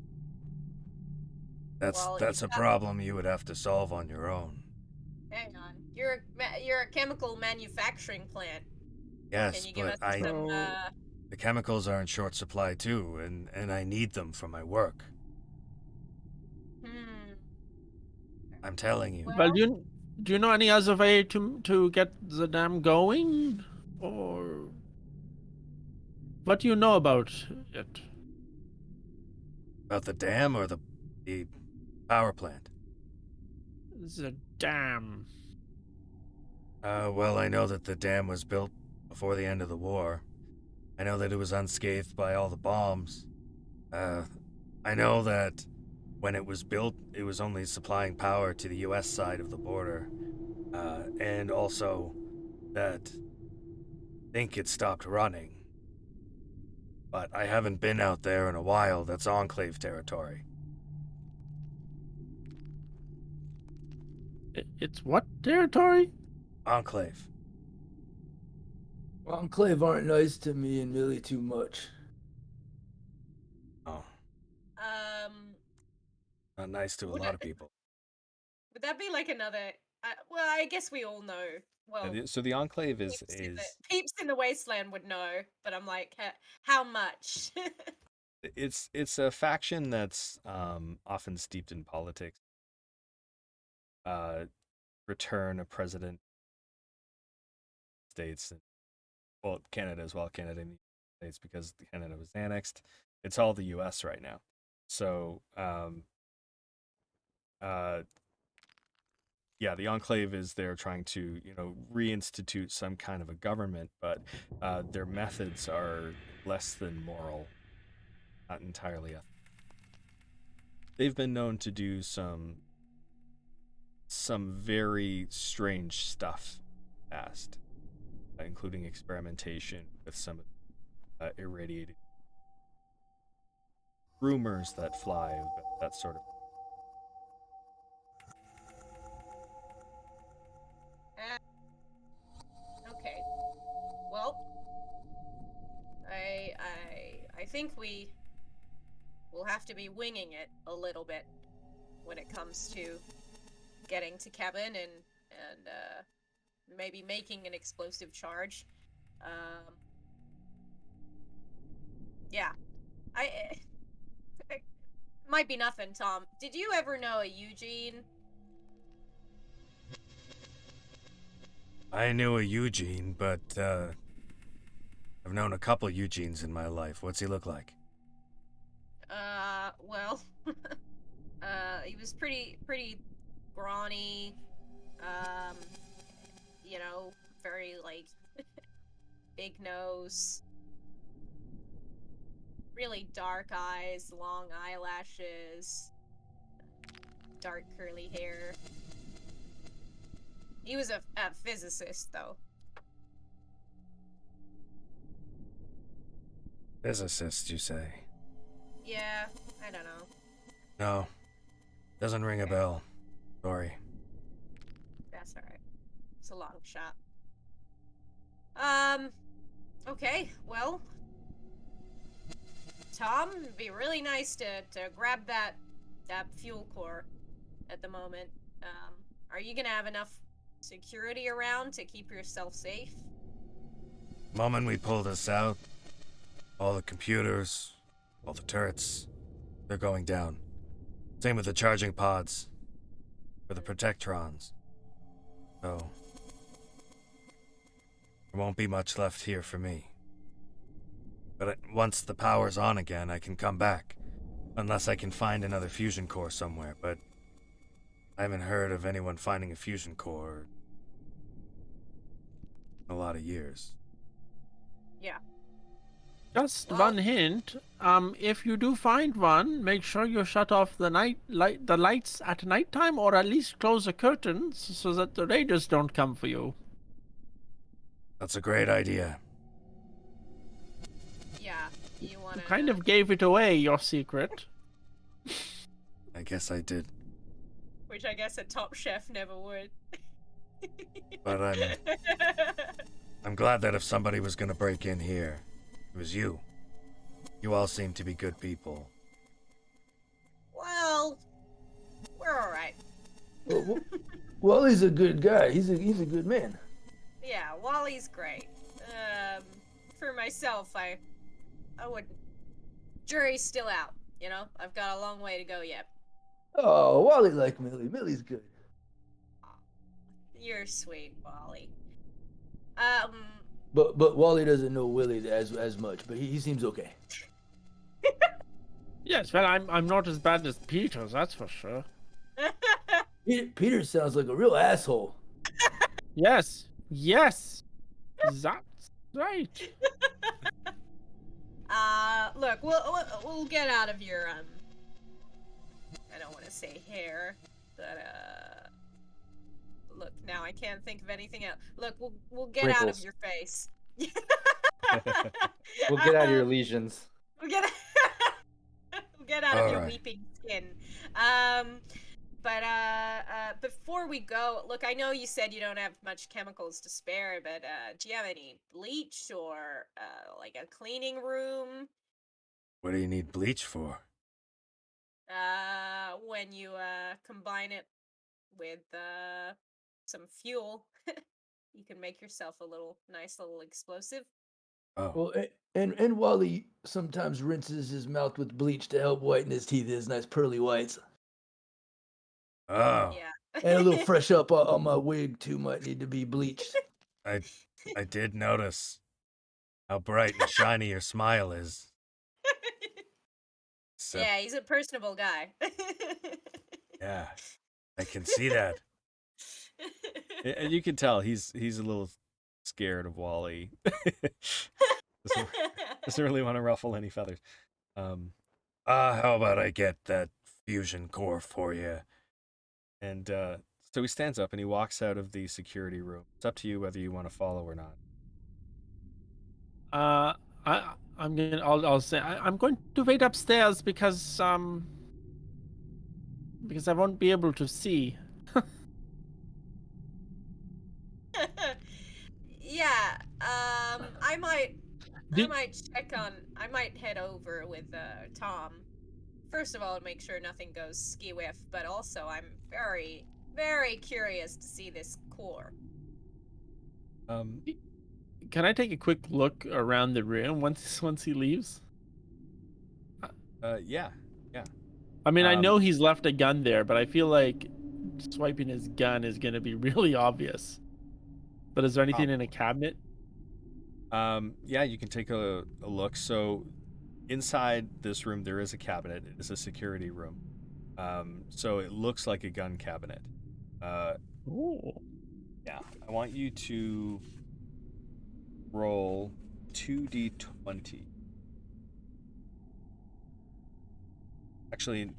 That's Well, a problem you would have to solve on your own. Hang on. You're a chemical manufacturing plant. Yes, Can you give but us some, the chemicals are in short supply too, and I need them for my work. I'm telling you. Well, do you know any other way to get the dam going? Or what do you know about it? About the dam or the power plant? The dam. Well, I know that the dam was built before the end of the war. I know that it was unscathed by all the bombs. I know that when it was built, it was only supplying power to the US side of the border. And also that I think it stopped running. But I haven't been out there in a while. That's Enclave territory. It's what territory? Enclave. Enclave aren't nice to me and really too much. Oh, not nice to a Would lot it- of people. Would that be like another? Well, I guess we all know. Well, So the Enclave peeps in the Wasteland would know, but I'm like, how much? it's a faction that's often steeped in politics. Return a president, states, and, well, Canada as well. Canada and the States, because Canada was annexed. It's all the U.S. right now. So, yeah, the Enclave is there trying to, reinstitute some kind of a government, but their methods are less than moral, not entirely ethical. They've been known to do some very strange stuff in the past, including experimentation with some irradiated rumors that fly, that sort of. Okay. Well, I think we will have to be winging it a little bit when it comes to getting to Kevin and maybe making an explosive charge. Yeah, it might be nothing, Tom. Did you ever know a Eugene? I knew a Eugene, but I've known a couple Eugenes in my life. What's he look like? Well, he was pretty brawny, very, like, big nose, really dark eyes, long eyelashes, dark curly hair. He was a physicist, though. Physicist, you say? Yeah, I don't know. No. Doesn't ring a bell. Sorry. That's alright. It's a long shot. Okay, well, Tom, it'd be really nice to grab that that fuel core at the moment. Are you gonna have enough security around to keep yourself safe? Moment we pull this out, all the computers, all the turrets, they're going down. Same with the charging pods, for the protectrons. So, there won't be much left here for me. But once the power's on again, I can come back. Unless I can find another fusion core somewhere, but I haven't heard of anyone finding a fusion core in a lot of years. Yeah. Just Well- one hint. If you do find one, make sure you shut off the the lights at nighttime, or at least close the curtains so that the raiders don't come for you. That's a great idea. Yeah. You wanna You kind of gave it away, your secret. I guess I did. which I guess a top chef never would. But I'm glad that if somebody was gonna break in here, it was you. You all seem to be good people. Well, we're all right. Wally's a good guy. He's a good man. Yeah, Wally's great. For myself, I wouldn't. Jury's still out. You know, I've got a long way to go yet. Oh, Wally like Millie. Millie's good. You're sweet, Wally. But Wally doesn't know Willie as much, but he seems okay. Yes, well, I'm not as bad as Peter, that's for sure. Peter sounds like a real asshole. Yes, that's right. Look, we'll get out of your I don't want to say hair, but look, now I can't think of anything else. Look, we'll get out of Wrinkles. your face. We'll get out of your lesions. We'll get we'll get out of your Alright. weeping skin. But before we go, look, I know you said you don't have much chemicals to spare, but do you have any bleach or like a cleaning room? What do you need bleach for? When you combine it with some fuel, you can make yourself a nice little explosive. Oh, Well, and Wally sometimes rinses his mouth with bleach to help whiten his teeth. His nice pearly whites. oh. Yeah. And a little fresh up on my wig too might need to be bleached. I did notice how bright and shiny your smile is. Except, Yeah, he's a personable guy. yeah, I can see that. And you can tell he's a little scared of Wally. Doesn't really want to ruffle any feathers. How about I get that fusion core for you? And so he stands up and he walks out of the security room. It's up to you whether you want to follow or not. I'll say I'm going to wait upstairs because I won't be able to see. Yeah, I might head over with Tom. First of all, to make sure nothing goes ski-whiff, but also I'm very, very curious to see this core. Can I take a quick look around the room once he leaves? Yeah. I mean, I Um, know he's left a gun there, but I feel like swiping his gun is going to be really obvious. But is there anything in a cabinet? Yeah, you can take a look. So inside this room, there is a cabinet. It is a security room. So it looks like a gun cabinet. Oh. Yeah. I want you to roll 2d20. Actually,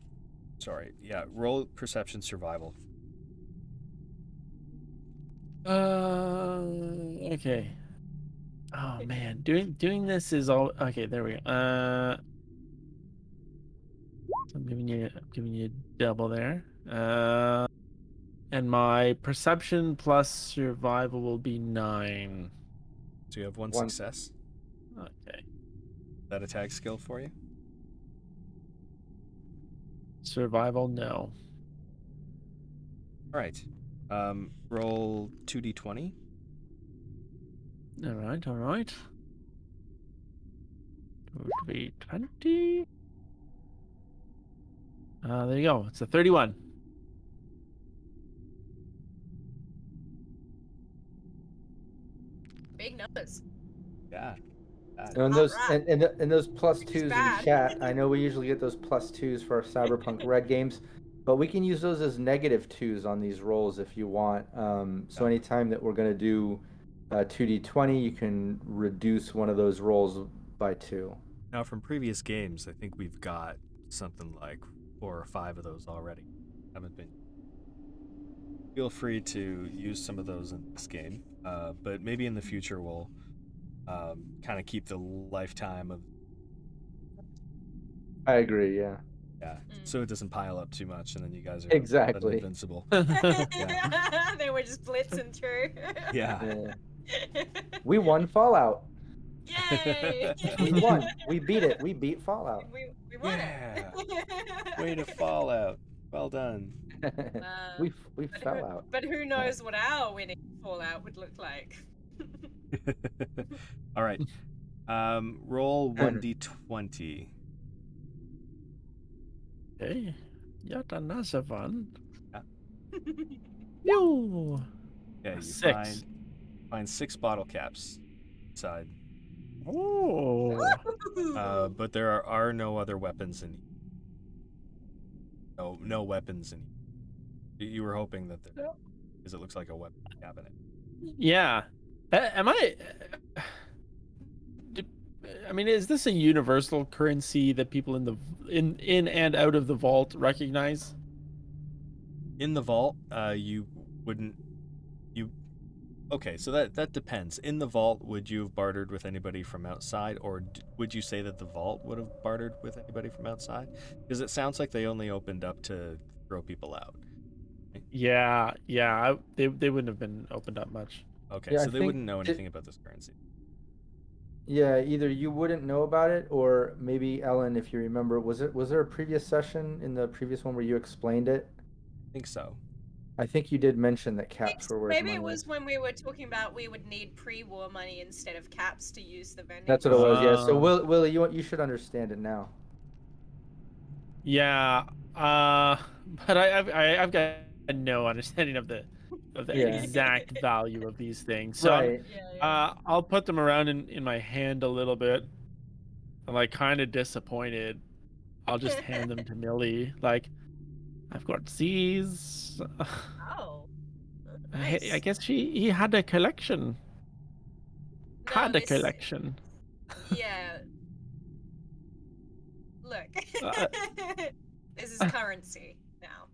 sorry. Yeah, roll perception survival. Okay. Oh man, doing this is all okay. There we go. I'm giving you double there. And my perception plus survival will be 9. So you have one One. success. Okay. Is that a tag skill for you? Survival, no. All right. Roll 2d20. All right, all right. 2d20. There you go. It's a 31. Big numbers. Yeah. And those Alright. and those plus Which is twos in bad. chat. I know we usually get those plus twos for our Cyberpunk Red games, but we can use those as negative twos on these rolls if you want. So anytime that we're going to do 2d20, you can reduce one of those rolls by 2. Now, from previous games, I think we've got something like 4 or 5 of those already. Haven't been. Feel free to use some of those in this game, but maybe in the future we'll kind of keep the lifetime of. I agree. Yeah. Yeah, so it doesn't pile up too much, and then you guys are Exactly. invincible. They were just blitzing through. Yeah. We won Fallout. Yay! We won. We beat it. We beat Fallout. We won it. Way to Fallout. Well done. we But fell out. But who knows what our winning Fallout would look like? All right. Roll 1d20. Okay. Yet another one. Yeah. Yo. Okay, you 6. find 6 bottle caps inside. Oh. But there are no other weapons in. No weapons in. You were hoping that there, because it looks like a weapon cabinet. Yeah. Am I? I mean, is this a universal currency that people in and out of the vault recognize? In the vault, you wouldn't. Okay, so that depends. In the vault, would you have bartered with anybody from outside, or would you say that the vault would have bartered with anybody from outside? Because it sounds like they only opened up to throw people out. Yeah. They wouldn't have been opened up much. Okay, Yeah, so I they think wouldn't know anything about this currency. Yeah, either you wouldn't know about it, or maybe Ellen, if you remember, was there a previous session in the previous one where you explained it? I think so. I think you did mention that caps were where the Maybe money it was was. when we were talking about we would need pre-war money instead of caps to use the vending. That's what it was. Yeah. So Oh. Willie, you should understand it now. Yeah. But I've got no understanding of the Yeah. exact value of these things. So Right. I'll put them around in my hand a little bit. I'm like kind of disappointed. I'll just hand them to Millie. Like, I've got these. Oh. Nice. I guess he had a collection. No, Had a this- collection. Yeah. Look. This is currency now.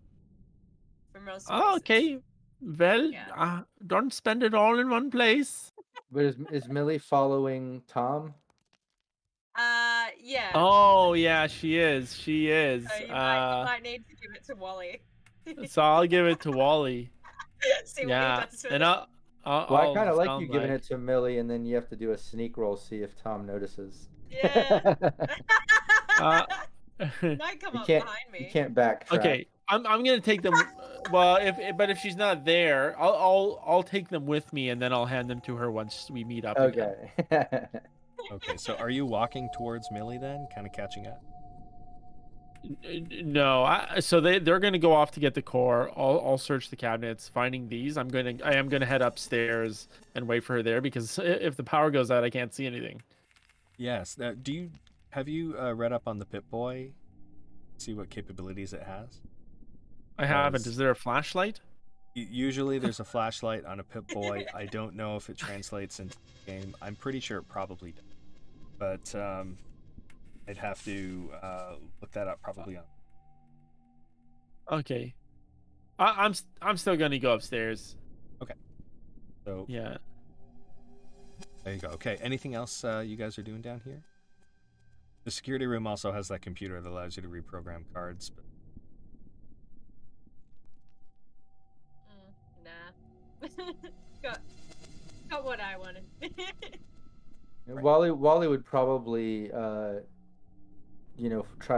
For most Oh, places. okay. Well, Yeah. don't spend it all in one place. But is Millie following Tom? Yeah. Oh, yeah, she is. She is. So you might need to give it to Wally. So I'll give it to Wally. See Yeah, what he does with and it. I'll Well, I kind of like sound you giving it to Millie, and then you have to do a sneak roll, see if Tom notices. Yeah. you Might come You up can't. behind me. You can't backtrack. Okay, I'm gonna take them. Well, if she's not there, I'll take them with me, and then I'll hand them to her once we meet up. Again. Okay. Okay, so are you walking towards Millie then, kind of catching up? No, so they're gonna go off to get the core. I'll search the cabinets, finding these. I am gonna head upstairs and wait for her there because if the power goes out, I can't see anything. Yes. Now, have you read up on the Pip-Boy? See what capabilities it has? I haven't. Yes. Is there a flashlight? Usually there's a flashlight on a Pip-Boy. I don't know if it translates into the game. I'm pretty sure it probably does. But I'd have to look that up probably on. Okay. I'm still gonna go upstairs. So Yeah. there you go. Okay. Anything else you guys are doing down here? The security room also has that computer that allows you to reprogram cards. But Nah. got what I wanted. Wally would probably, try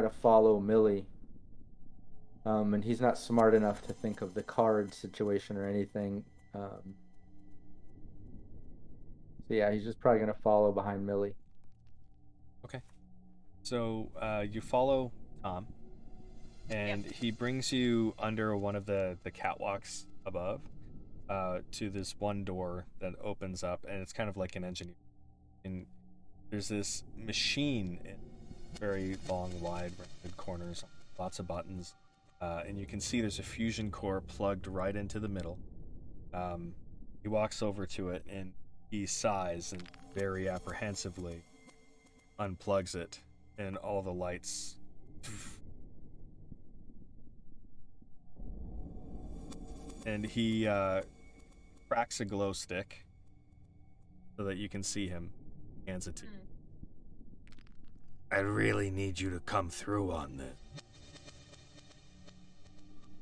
to follow Millie And he's not smart enough to think of the card situation or anything. So yeah, he's just probably gonna follow behind Millie. Okay. So you follow Tom, and he brings you under one of the catwalks above to this one door that opens up, and it's kind of like an engineer. And there's this machine in very long, wide, rounded corners, lots of buttons, and you can see there's a fusion core plugged right into the middle. He walks over to it, and he sighs and very apprehensively unplugs it, and all the lights and he cracks a glow stick so that you can see him. Hands it to you. I really need you to come through on this.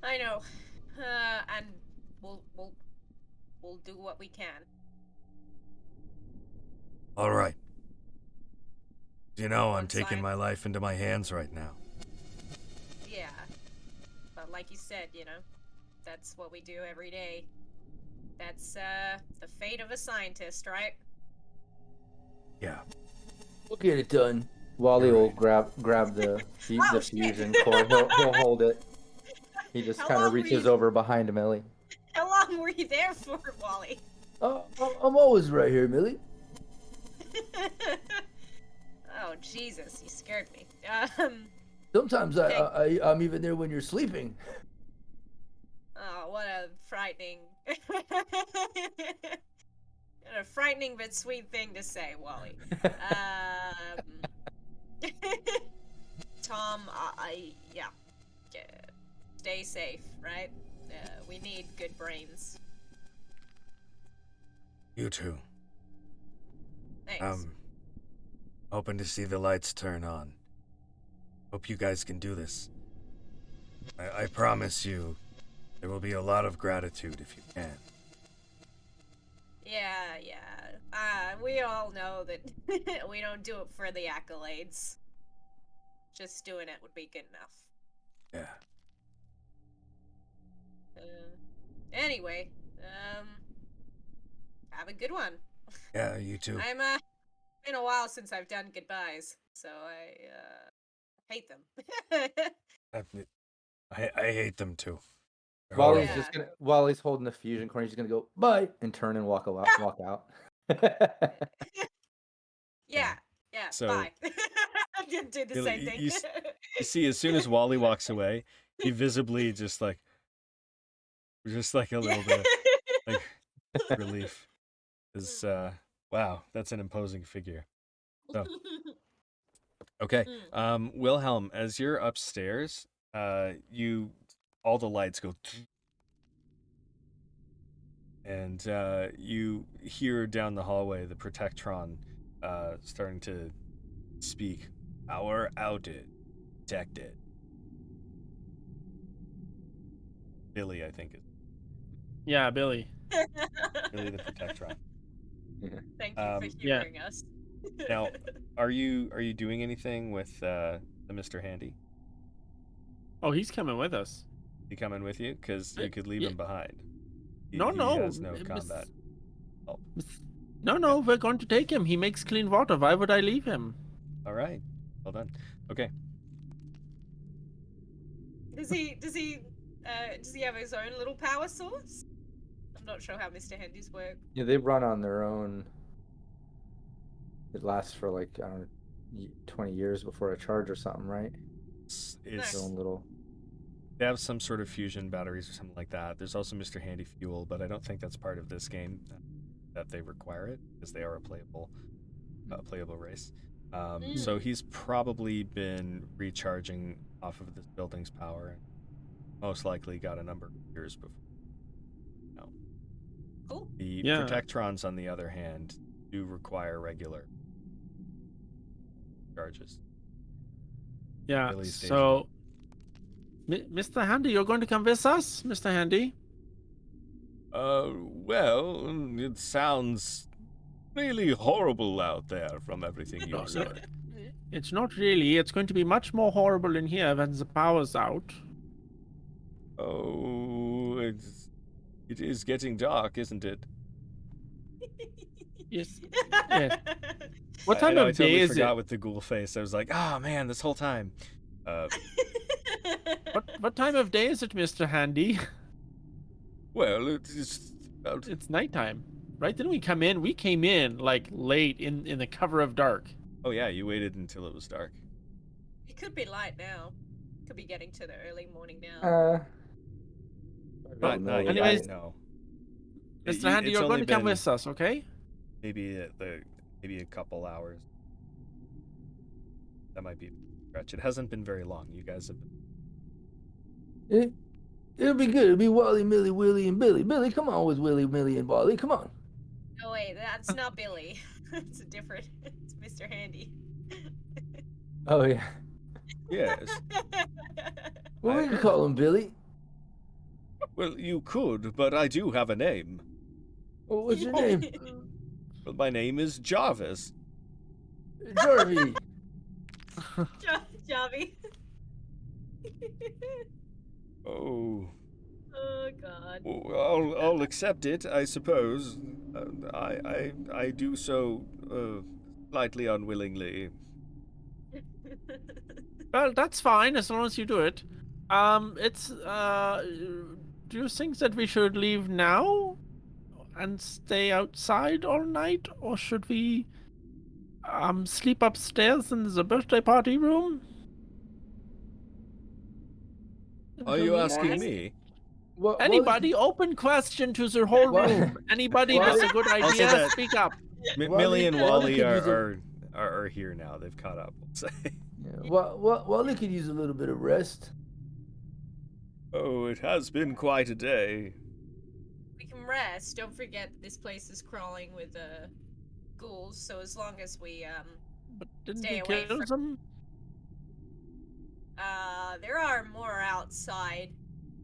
I know. And we'll do what we can. All right. You know, I'm Once taking my life into my hands right now. Yeah. But like you said, you know, that's what we do every day. That's the fate of a scientist, right? Yeah. We'll get it done. Wally will grab the Oh, fusion shit. core. He'll hold it. He just How kind long of were reaches you- over behind Millie. How long were you there for, Wally? Oh, I'm always right here, Millie. Oh, Jesus, you scared me. Sometimes Okay. I'm even there when you're sleeping. Oh, what a frightening... what a frightening but sweet thing to say, Wally. Tom, yeah. Stay safe, right? We need good brains. You too. Thanks. Hoping to see the lights turn on. Hope you guys can do this. I promise you, there will be a lot of gratitude if you can. Yeah. We all know that we don't do it for the accolades. Just doing it would be good enough. Yeah. Anyway, have a good one. Yeah, you too. I'm, been a while since I've done goodbyes, so I hate them. I hate them too. They're Wally's horrible. Wally's holding the fusion core. He's just gonna go bye and turn and walk out. Yeah, So- bye. I'm do the Really, same thing. you see, as soon as Wally walks away, he visibly just like a little bit like relief. Is wow, that's an imposing figure. So okay, Wilhelm, as you're upstairs, all the lights go, and you hear down the hallway the Protectron starting to speak. Power outage detected. Billy, I think is Yeah, Billy. Billy the Protectron. Thank you for Yeah. hearing us. Now, are you doing anything with the Mr. Handy? Oh, he's coming with us. He coming with you? Because you could leave yeah. him behind. He No, has no Miss- combat. Oh, No, we're going to take him. He makes clean water. Why would I leave him? all right. Well done. Okay. Does he have his own little power source? I'm not sure how Mr. Handy's work. Yeah, they run on their own. It lasts for like, I don't know, 20 years before a charge or something, right? It's, Nice. Their own little. They have some sort of fusion batteries or something like that. There's also Mr. Handy Fuel, but I don't think that's part of this game that they require it because they are a playable race. So he's probably been recharging off of this building's power and most likely got a number of years before. No. Cool. The Yeah. Protectrons, on the other hand, do require regular charges. Yeah. Billy's So, Mr. Handy, you're going to come with us, Mr. Handy? Well, it sounds really horrible out there from everything you said. It's not really. It's going to be much more horrible in here when the power's out. Oh, it is getting dark, isn't it? Yes. Yes. What time I know, of I totally day is forgot it? with the ghoul face. I was like, oh man, this whole time. What time of day is it, Mr. Handy? Well, it is about... It's nighttime, right? Didn't we come in? We came in like late in the cover of dark. Oh yeah, you waited until it was dark. It could be light now. Could be getting to the early morning now. Not yet, anyways, no. Mr. Handy, It's you're only going to come been with us, okay? maybe a couple hours. That might be a stretch. It hasn't been very long. You guys have been... It'll be good. It'll be Wally, Millie, Willie, and Billy. Billy, come on with Willie, Millie, and Wally. Come on. Oh wait, that's not Billy. It's a different. It's Mr. Handy. Oh yeah. Yes. Well, we can call him Billy. Well, you could, but I do have a name. Well, what's your name? Well, my name is Jarvis. Jarvie. Javi. Oh. Oh God. Well, I'll accept it, I suppose. I do so slightly unwillingly. Well, that's fine as long as you do it. Do you think that we should leave now and stay outside all night, or should we sleep upstairs in the birthday party room? Are you asking me? What, Anybody? Open question to the whole What? room. Anybody What? with a good Also idea, that- speak up. Millie and Wally Wally could use a- are here now. They've caught up, we'll say. Yeah, Wally could use a little bit of rest. Oh, it has been quite a day. We can rest. Don't forget this place is crawling with ghouls. So as long as we But didn't Stay he away kill from- them? there are more outside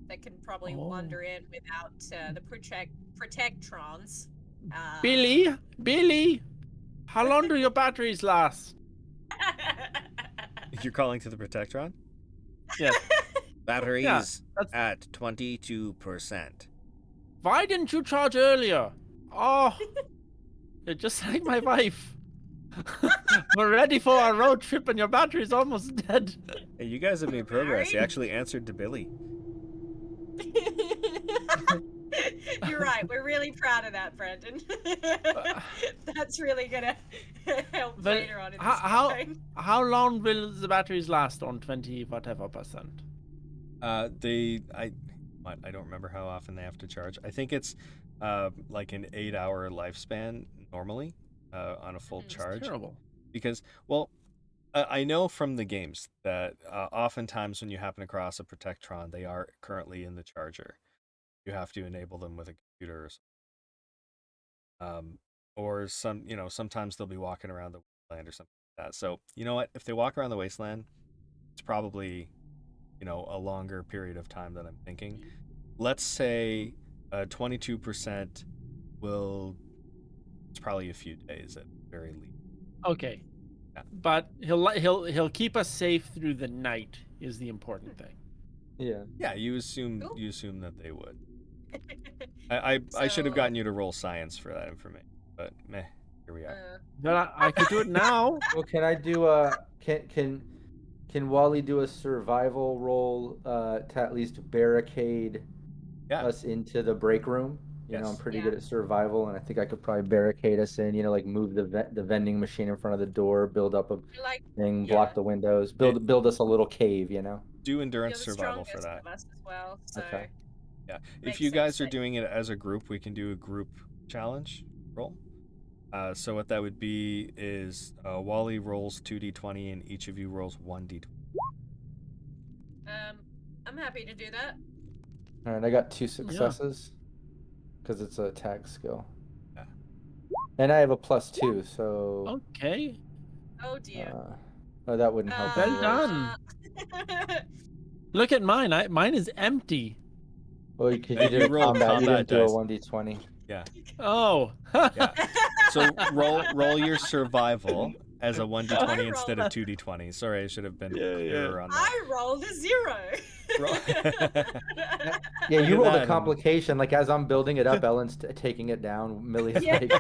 that can probably Oh. wander in without the protectrons. Billy, how long do your batteries last? You're calling to the Protectron? Yes. Batteries that's- at 22%. Why didn't you charge earlier? Oh, you're just like my wife. We're ready for our road trip and your battery's almost dead. Hey, you guys have made progress. You Married? actually answered to Billy. You're right. We're really proud of that, Brandon. That's really gonna help But later on in this how campaign. how long will the batteries last on 20 whatever percent? I don't remember how often they have to charge. I think it's like an 8-hour lifespan normally on a full It's charge. Terrible. Because, well, I know from the games that oftentimes when you happen across a Protectron, they are currently in the charger. You have to enable them with a computer or sometimes they'll be walking around the wasteland or something like that. So, you know what? If they walk around the wasteland, it's probably, a longer period of time than I'm thinking. Let's say 22% it's probably a few days at the very least. Okay. Yeah. But he'll keep us safe through the night is the important thing. Yeah. Yeah, you assume Cool. that they would. I should have So- gotten you to roll science for that information, but meh, here we are. But I could do it now. Well, can I do can Wally do a survival roll to at least barricade Yeah. us into the break room? I'm Yes. pretty Yeah. good at survival, and I think I could probably barricade us in. Like move the vending machine in front of the door, build up a Like thing, Yeah. block the windows, build us a little cave. Do you're endurance the survival for strongest that. of us as well. So Okay. Yeah. If Makes you guys sense are that- doing it as a group, we can do a group challenge roll. So what that would be is Wally rolls 2d20 and each of you rolls 1d20. I'm happy to do that. All right, I got 2 successes because it's an attack skill. Yeah. And I have a +2, so Okay. Oh dear. that wouldn't help. Well anyways. done. Look at mine. Mine is empty. Well, because Hey, you did you a rolled combat, you combat didn't do a dice. 1d20. Oh. Yeah. So roll your survival as a 1d20 I instead rolled of 2d20. Sorry, I should have been clearer on that. I rolled a 0. Yeah, you Look rolled at a that, complication. Like as I'm building it up, Ellen's taking it down. Millie's Yeah. like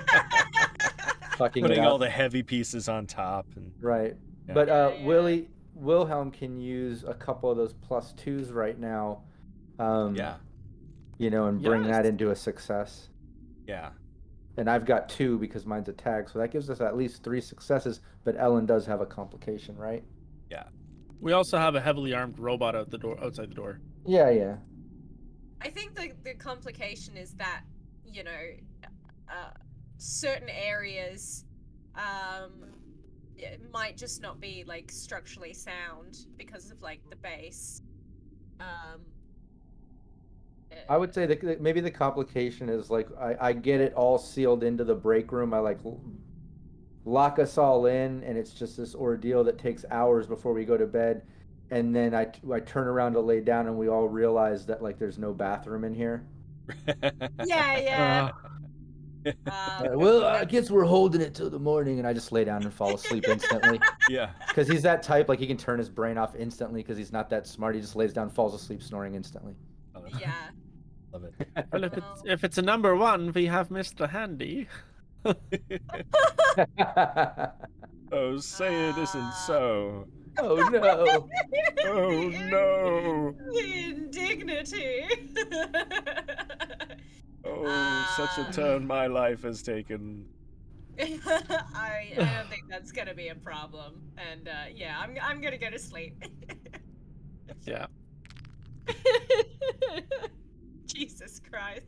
fucking it Putting up. all the heavy pieces on top. And Right. Yeah. But Yeah. Wilhelm can use a couple of those +2s right now. yeah, You know, and bring that Yes. into a success. yeah. And I've got 2 because mine's a tag, so that gives us at least 3 successes. But Ellen does have a complication, right? We also have a heavily armed robot outside the door. Yeah, yeah. I think the complication is that, you know, certain areas it might just not be like structurally sound because of like the base. I would say that maybe the complication is like I get it all sealed into the break room. I like lock us all in, and it's just this ordeal that takes hours before we go to bed. And then I turn around to lay down, and we all realize that like there's no bathroom in here. Yeah. Well, I guess we're holding it till the morning, and I just lay down and fall asleep instantly. Yeah. Because he's that type, like he can turn his brain off instantly because he's not that smart. He just lays down, falls asleep, snoring instantly. Oh, Yeah. Love it. Well, if it's a number 1, we have Mr. Handy. Oh, say it isn't so. Oh no! Oh no! The indignity. Oh, such a turn my life has taken. I don't think that's gonna be a problem. And yeah, I'm gonna go to sleep. Yeah. Jesus Christ.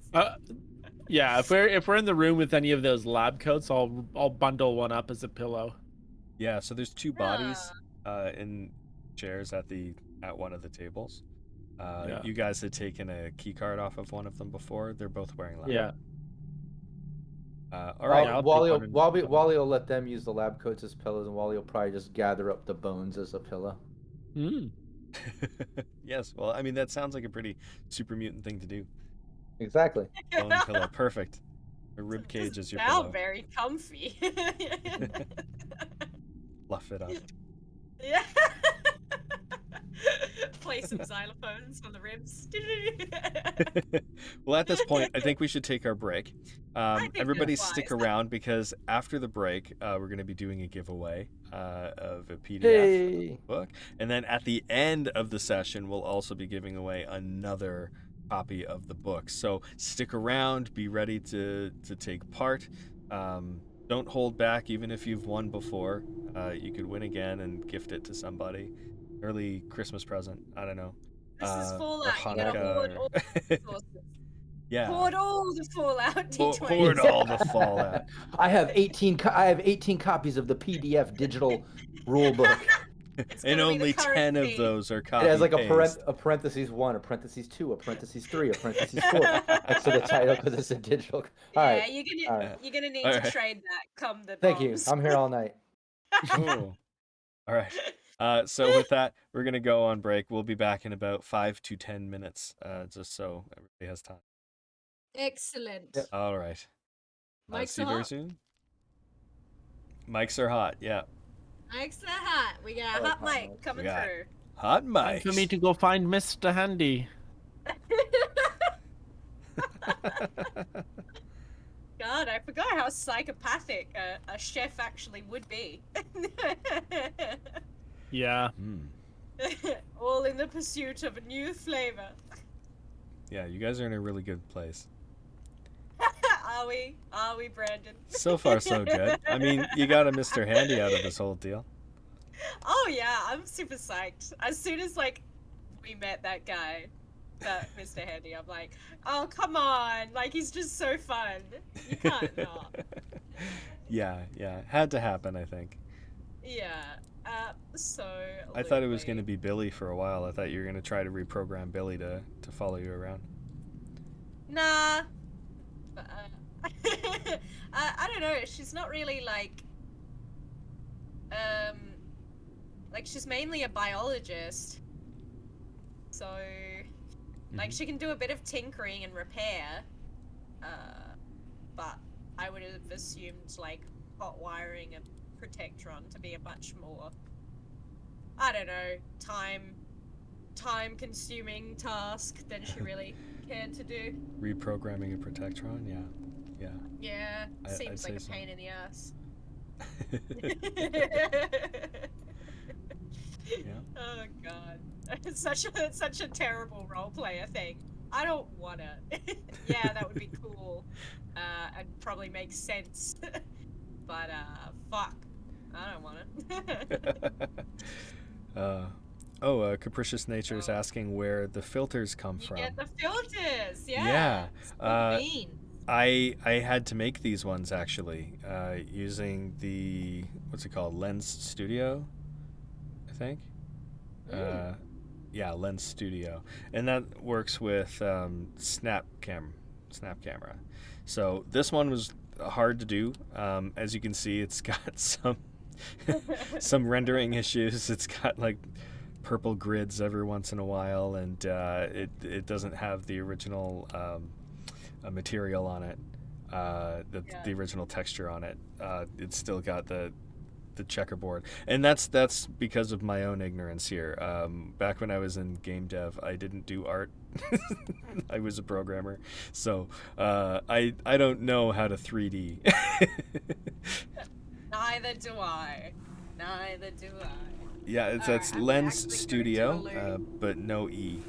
Yeah. If we're in the room with any of those lab coats, I'll bundle one up as a pillow. Yeah, so there's 2 bodies in chairs at one of the tables. Yeah. You guys had taken a key card off of one of them before. They're both wearing lab. Yeah. All right. I'll take Wally one and- Wally will let them use the lab coats as pillows, and Wally will probably just gather up the bones as a pillow. Yes. Well, I mean, that sounds like a pretty super mutant thing to do. Exactly. Bone pillow. Perfect. A rib cage is your Now pillow. very comfy. Fluff it up. Yeah. Play some xylophones on the ribs. Well, at this point, I think we should take our break. think Everybody that's stick wise. around because after the break, we're going to be doing a giveaway of a PDF Hey. book. And then at the end of the session, we'll also be giving away another copy of the book. So stick around, be ready to take part. Don't hold back, even if you've won before. You could win again and gift it to somebody. Early Christmas present. I don't know. This is or Fallout. You gotta Hanukkah hoard or- all the resources. Yeah. Hoard all the Fallout D20. Hoard all the Fallout. I have 18 copies of the PDF digital rule book. It's And gonna be the only 10 of currency. those are It copy has like paste. a parentheses 1, a parentheses 2, a parentheses 3, a parentheses 4 next to the title because it's a digital. All Yeah, right. you're all right. gonna need All to right. trade that come the Thank you. bombs. I'm here all night. Cool. All right. So with that, we're going to go on break. We'll be back in about 5 to 10 minutes, just so everybody has time. Excellent. Yep. All right. Mics See are you very hot. soon. Mics are hot. Yeah. Mics are hot. We got a Oh, hot hot mic mics. coming We got- through. Hot Time mics. for me to go find Mr. Handy. God, I forgot how psychopathic a chef actually would be. Yeah. All in the pursuit of a new flavor. Yeah, you guys are in a really good place. Are we? Are we, Brandon? So far, so good. I mean, you got a Mr. Handy out of this whole deal. Oh yeah, I'm super psyched. As soon as like we met that guy, that Mr. Handy, I'm like, oh come on, like he's just so fun. You can't not. Yeah. Had to happen, I think. Yeah. So. I thought it was going to be Billy for a while. I thought you were going to try to reprogram Billy to follow you around. Nah. But, I don't know. She's not really like she's mainly a biologist. So like she can do a bit of tinkering and repair. But I would have assumed like hot wiring and protectron to be a much more, I don't know, time time-consuming task than she really cared to do. Reprogramming a Protectron, yeah. Yeah, I'd seems like say a so. pain in the ass. Oh god, it's such a terrible role player thing. I don't wanna. Yeah, that would be cool, and probably make sense. But fuck, I don't wanna. Capricious Nature is Oh. asking where the filters come You from. get the filters, yeah. Yeah, Spill beans. I had to make these ones actually, using the what's it called, Lens Studio, I think. Yeah, Lens Studio, and that works with Snap Camera. So this one was hard to do. As you can see, it's got some rendering issues. It's got like purple grids every once in a while, and it doesn't have the original material on it, the original texture on it. It's still got the checkerboard, and that's because of my own ignorance here. Back when I was in game dev, I didn't do art. I was a programmer, so I don't know how to 3D. Neither do I. Neither do I. Yeah, it's All that's right, I'm Lens actually Studio, going to alert. but no E.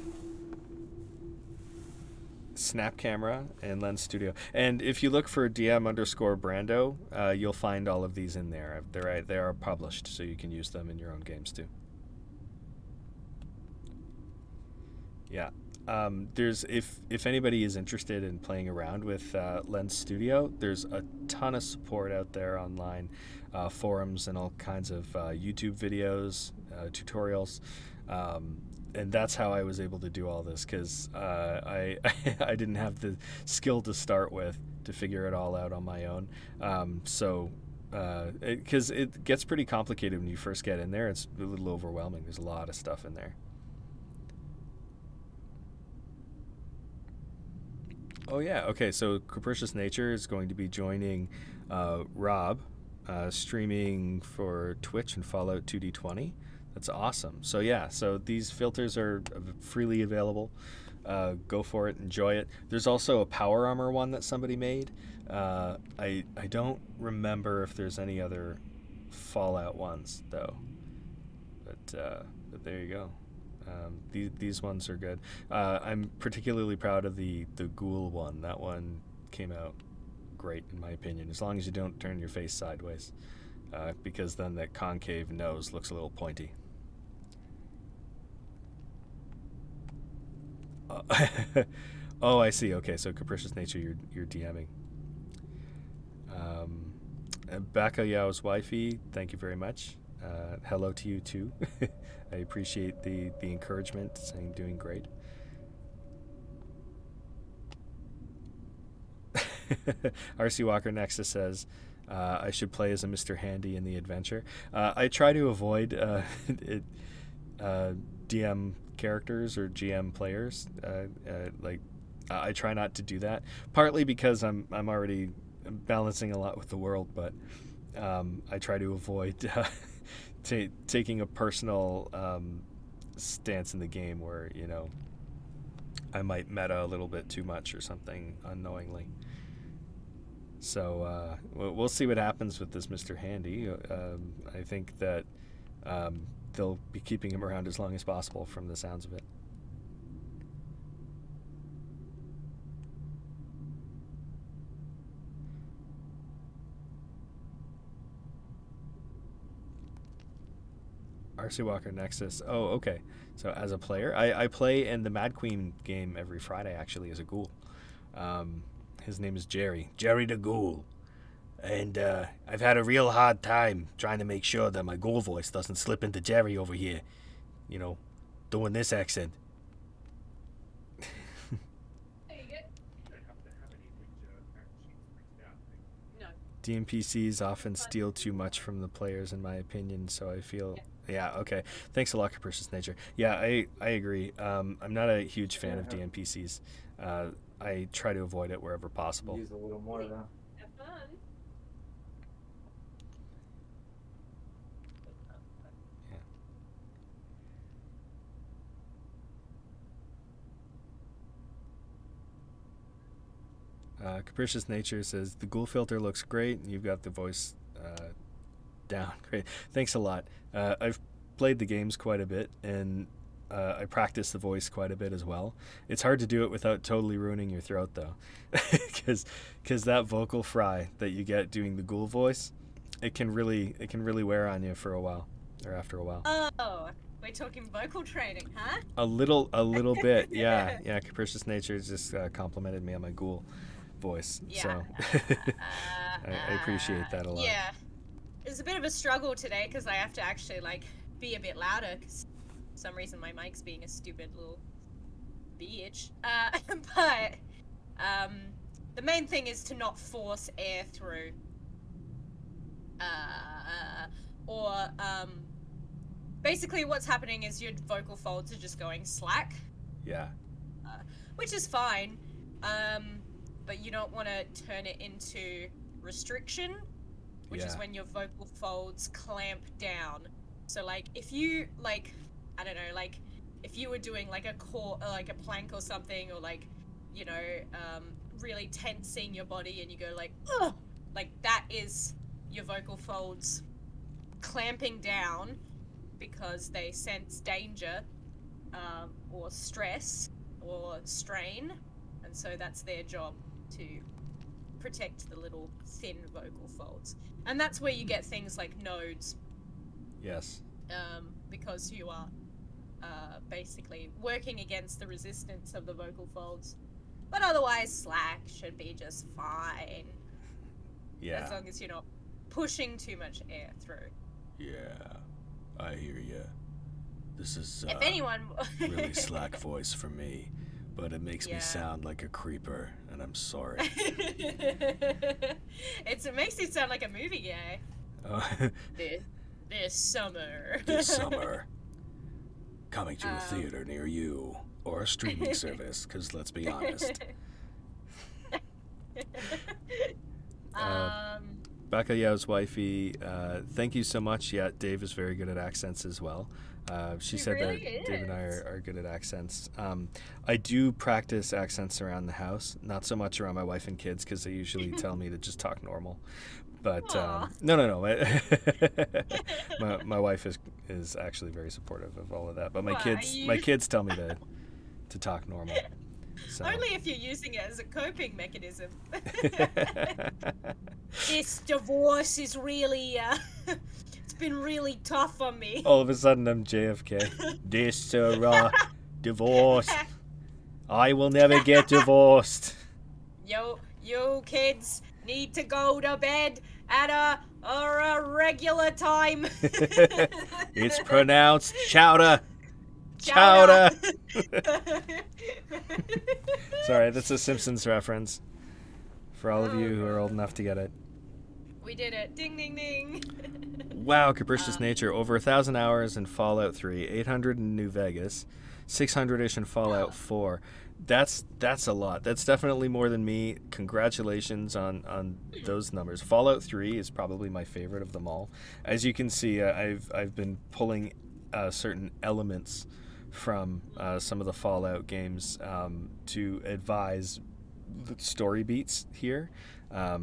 Snap Camera and Lens Studio. And if you look for DM_Brando, you'll find all of these in there. They are published, so you can use them in your own games too. Yeah. There's if anybody is interested in playing around with Lens Studio, there's a ton of support out there online, forums and all kinds of YouTube videos, tutorials. And that's how I was able to do all this, because I didn't have the skill to start with to figure it all out on my own. Because it gets pretty complicated when you first get in there. It's a little overwhelming. There's a lot of stuff in there. Oh yeah, okay, so Capricious Nature is going to be joining Rob, streaming for Twitch and Fallout 2D20. That's awesome. So yeah, so these filters are freely available. Go for it, enjoy it. There's also a Power Armor one that somebody made. I don't remember if there's any other Fallout ones though. But there you go. These ones are good. I'm particularly proud of the Ghoul one. That one came out great in my opinion, as long as you don't turn your face sideways, because then that concave nose looks a little pointy. Oh, I see. Okay, so Capricious Nature, you're DMing. Baka Yao's wifey, thank you very much. Hello to you too. I appreciate the encouragement, saying doing great. RC Walker Nexus says, I should play as a Mr. Handy in the adventure. I try to avoid DM characters or GM players. I try not to do that. Partly because I'm already balancing a lot with the world, but I try to avoid taking a personal stance in the game where, you know, I might meta a little bit too much or something unknowingly. So we'll see what happens with this Mr. Handy. I think that they'll be keeping him around as long as possible from the sounds of it. RC Walker Nexus. Oh, okay. So as a player, I play in the Mad Queen game every Friday, actually, as a ghoul. His name is Jerry the Ghoul. And I've had a real hard time trying to make sure that my ghoul voice doesn't slip into Jerry over here. You know, doing this accent. DMPCs often steal too much from the players, in my opinion, so I feel... Yeah, okay. Thanks a lot, Capricious Nature. Yeah, I agree. I'm not a huge fan of DMPCs. I try to avoid it wherever possible. Use a little more though. Have fun. Capricious Nature says the Ghoul filter looks great. And you've got the voice down. Great. Thanks a lot. I've played the games quite a bit, and I practice the voice quite a bit as well. It's hard to do it without totally ruining your throat, though, because that vocal fry that you get doing the Ghoul voice, it can really wear on you for a while, or after a while. Oh, we're talking vocal training, huh? A little bit, yeah. Capricious Nature just complimented me on my Ghoul voice, so I appreciate that a lot. Yeah, it's a bit of a struggle today because I have to actually like be a bit louder because for some reason my mic's being a stupid little bitch. But the main thing is to not force air through, or basically what's happening is your vocal folds are just going slack. Yeah. Which is fine, but you don't want to turn it into restriction, which is when your vocal folds clamp down. So like if you like, I don't know, like if you were doing like a core, like a plank or something, or like, you know, really tensing your body and you go like, ugh, like that is your vocal folds clamping down because they sense danger, or stress or strain, and so that's their job to protect the little thin vocal folds. And that's where you get things like nodes. Yes. Because you are basically working against the resistance of the vocal folds. But otherwise, slack should be just fine. Yeah. As long as you're not pushing too much air through. Yeah, I hear ya. This is If anyone... really slack voice for me, but it makes me sound like a creeper, and I'm sorry. It makes you sound like a movie guy. This summer. This summer. Coming to a theater near you, or a streaming service, because let's be honest. Becca Yao's wifey, thank you so much. Yeah, Dave is very good at accents as well. She said really that Dave and I are good at accents. I do practice accents around the house, not so much around my wife and kids because they usually tell me to just talk normal. But no. My wife is actually very supportive of all of that. But my kids tell me to talk normal. So. Only if you're using it as a coping mechanism. This divorce is really, it's been really tough on me. All of a sudden, I'm JFK. This divorce. I will never get divorced. You kids need to go to bed at a regular time. It's pronounced chowder. Chowder. Sorry, that's a Simpsons reference. For all of you who are old enough to get it. We did it. Ding, ding, ding. Wow, Capricious Nature. Over 1,000 hours in Fallout 3, 800 in New Vegas, 600-ish in Fallout 4. That's a lot. That's definitely more than me. Congratulations on those numbers. Fallout 3 is probably my favorite of them all. As you can see, I've been pulling certain elements from some of the Fallout games to advise the story beats here. I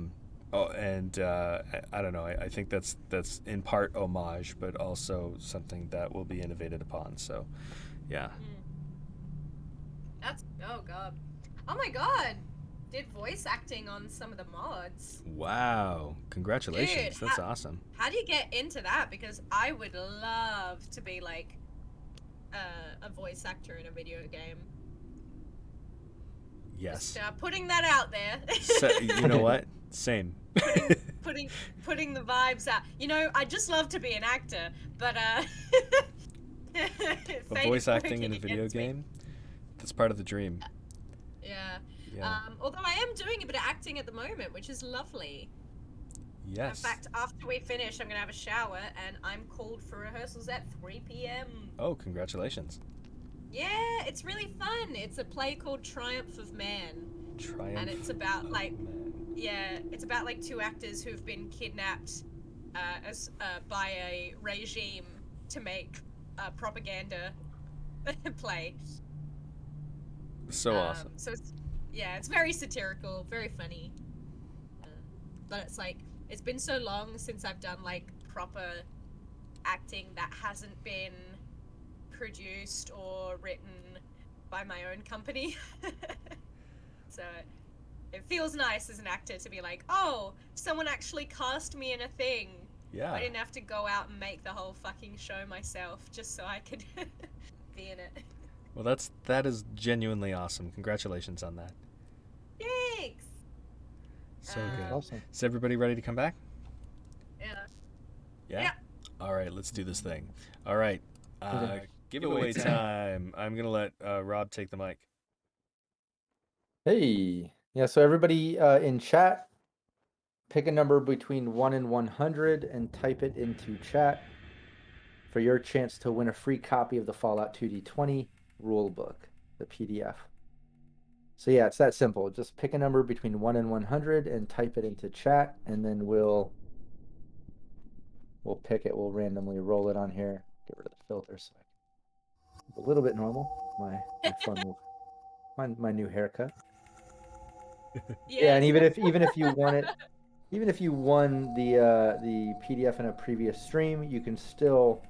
don't know. I think that's in part homage, but also something that will be innovated upon. So, yeah. That's oh my god! Did voice acting on some of the mods. Wow! Congratulations. Dude, that's awesome. How do you get into that? Because I would love to be like a voice actor in a video game. Yes. Just putting that out there. So, you know what? Same. putting the vibes out. You know, I just love to be an actor, but voice acting in a video game? That's part of the dream. Yeah. Yeah. Although I am doing a bit of acting at the moment, which is lovely. Yes. In fact, after we finish, I'm going to have a shower, and I'm called for rehearsals at 3 p.m. Oh, congratulations. Yeah, it's really fun. It's a play called Triumph of Man. Triumph. And it's about, like, Man. yeah, it's about, like, two actors who've been kidnapped by a regime to make propaganda play. So awesome. So Yeah, it's very satirical, very funny. But it's like, it's been so long since I've done like proper acting that hasn't been produced or written by my own company. So it feels nice as an actor to be like, oh, someone actually cast me in a thing. Yeah. I didn't have to go out and make the whole fucking show myself just so I could be in it. Well, that is genuinely awesome. Congratulations on that. Thanks. So Um, good. Awesome. Is everybody ready to come back? Yeah. Yeah. Yeah. All right, let's do this thing. All right. Okay. Giveaway time. I'm gonna let Rob take the mic. Hey. Yeah, so everybody in chat, pick a number between 1 and 100 and type it into chat for your chance to win a free copy of the Fallout 2D20 rulebook, the PDF. So yeah, it's that simple. Just pick a number between 1 and 100 and type it into chat, and then we'll pick it. We'll randomly roll it on here. Get rid of the filter so I can keep a little bit normal. My fun my new haircut. Yeah, and even if you won it, even if you won the PDF in a previous stream, you can still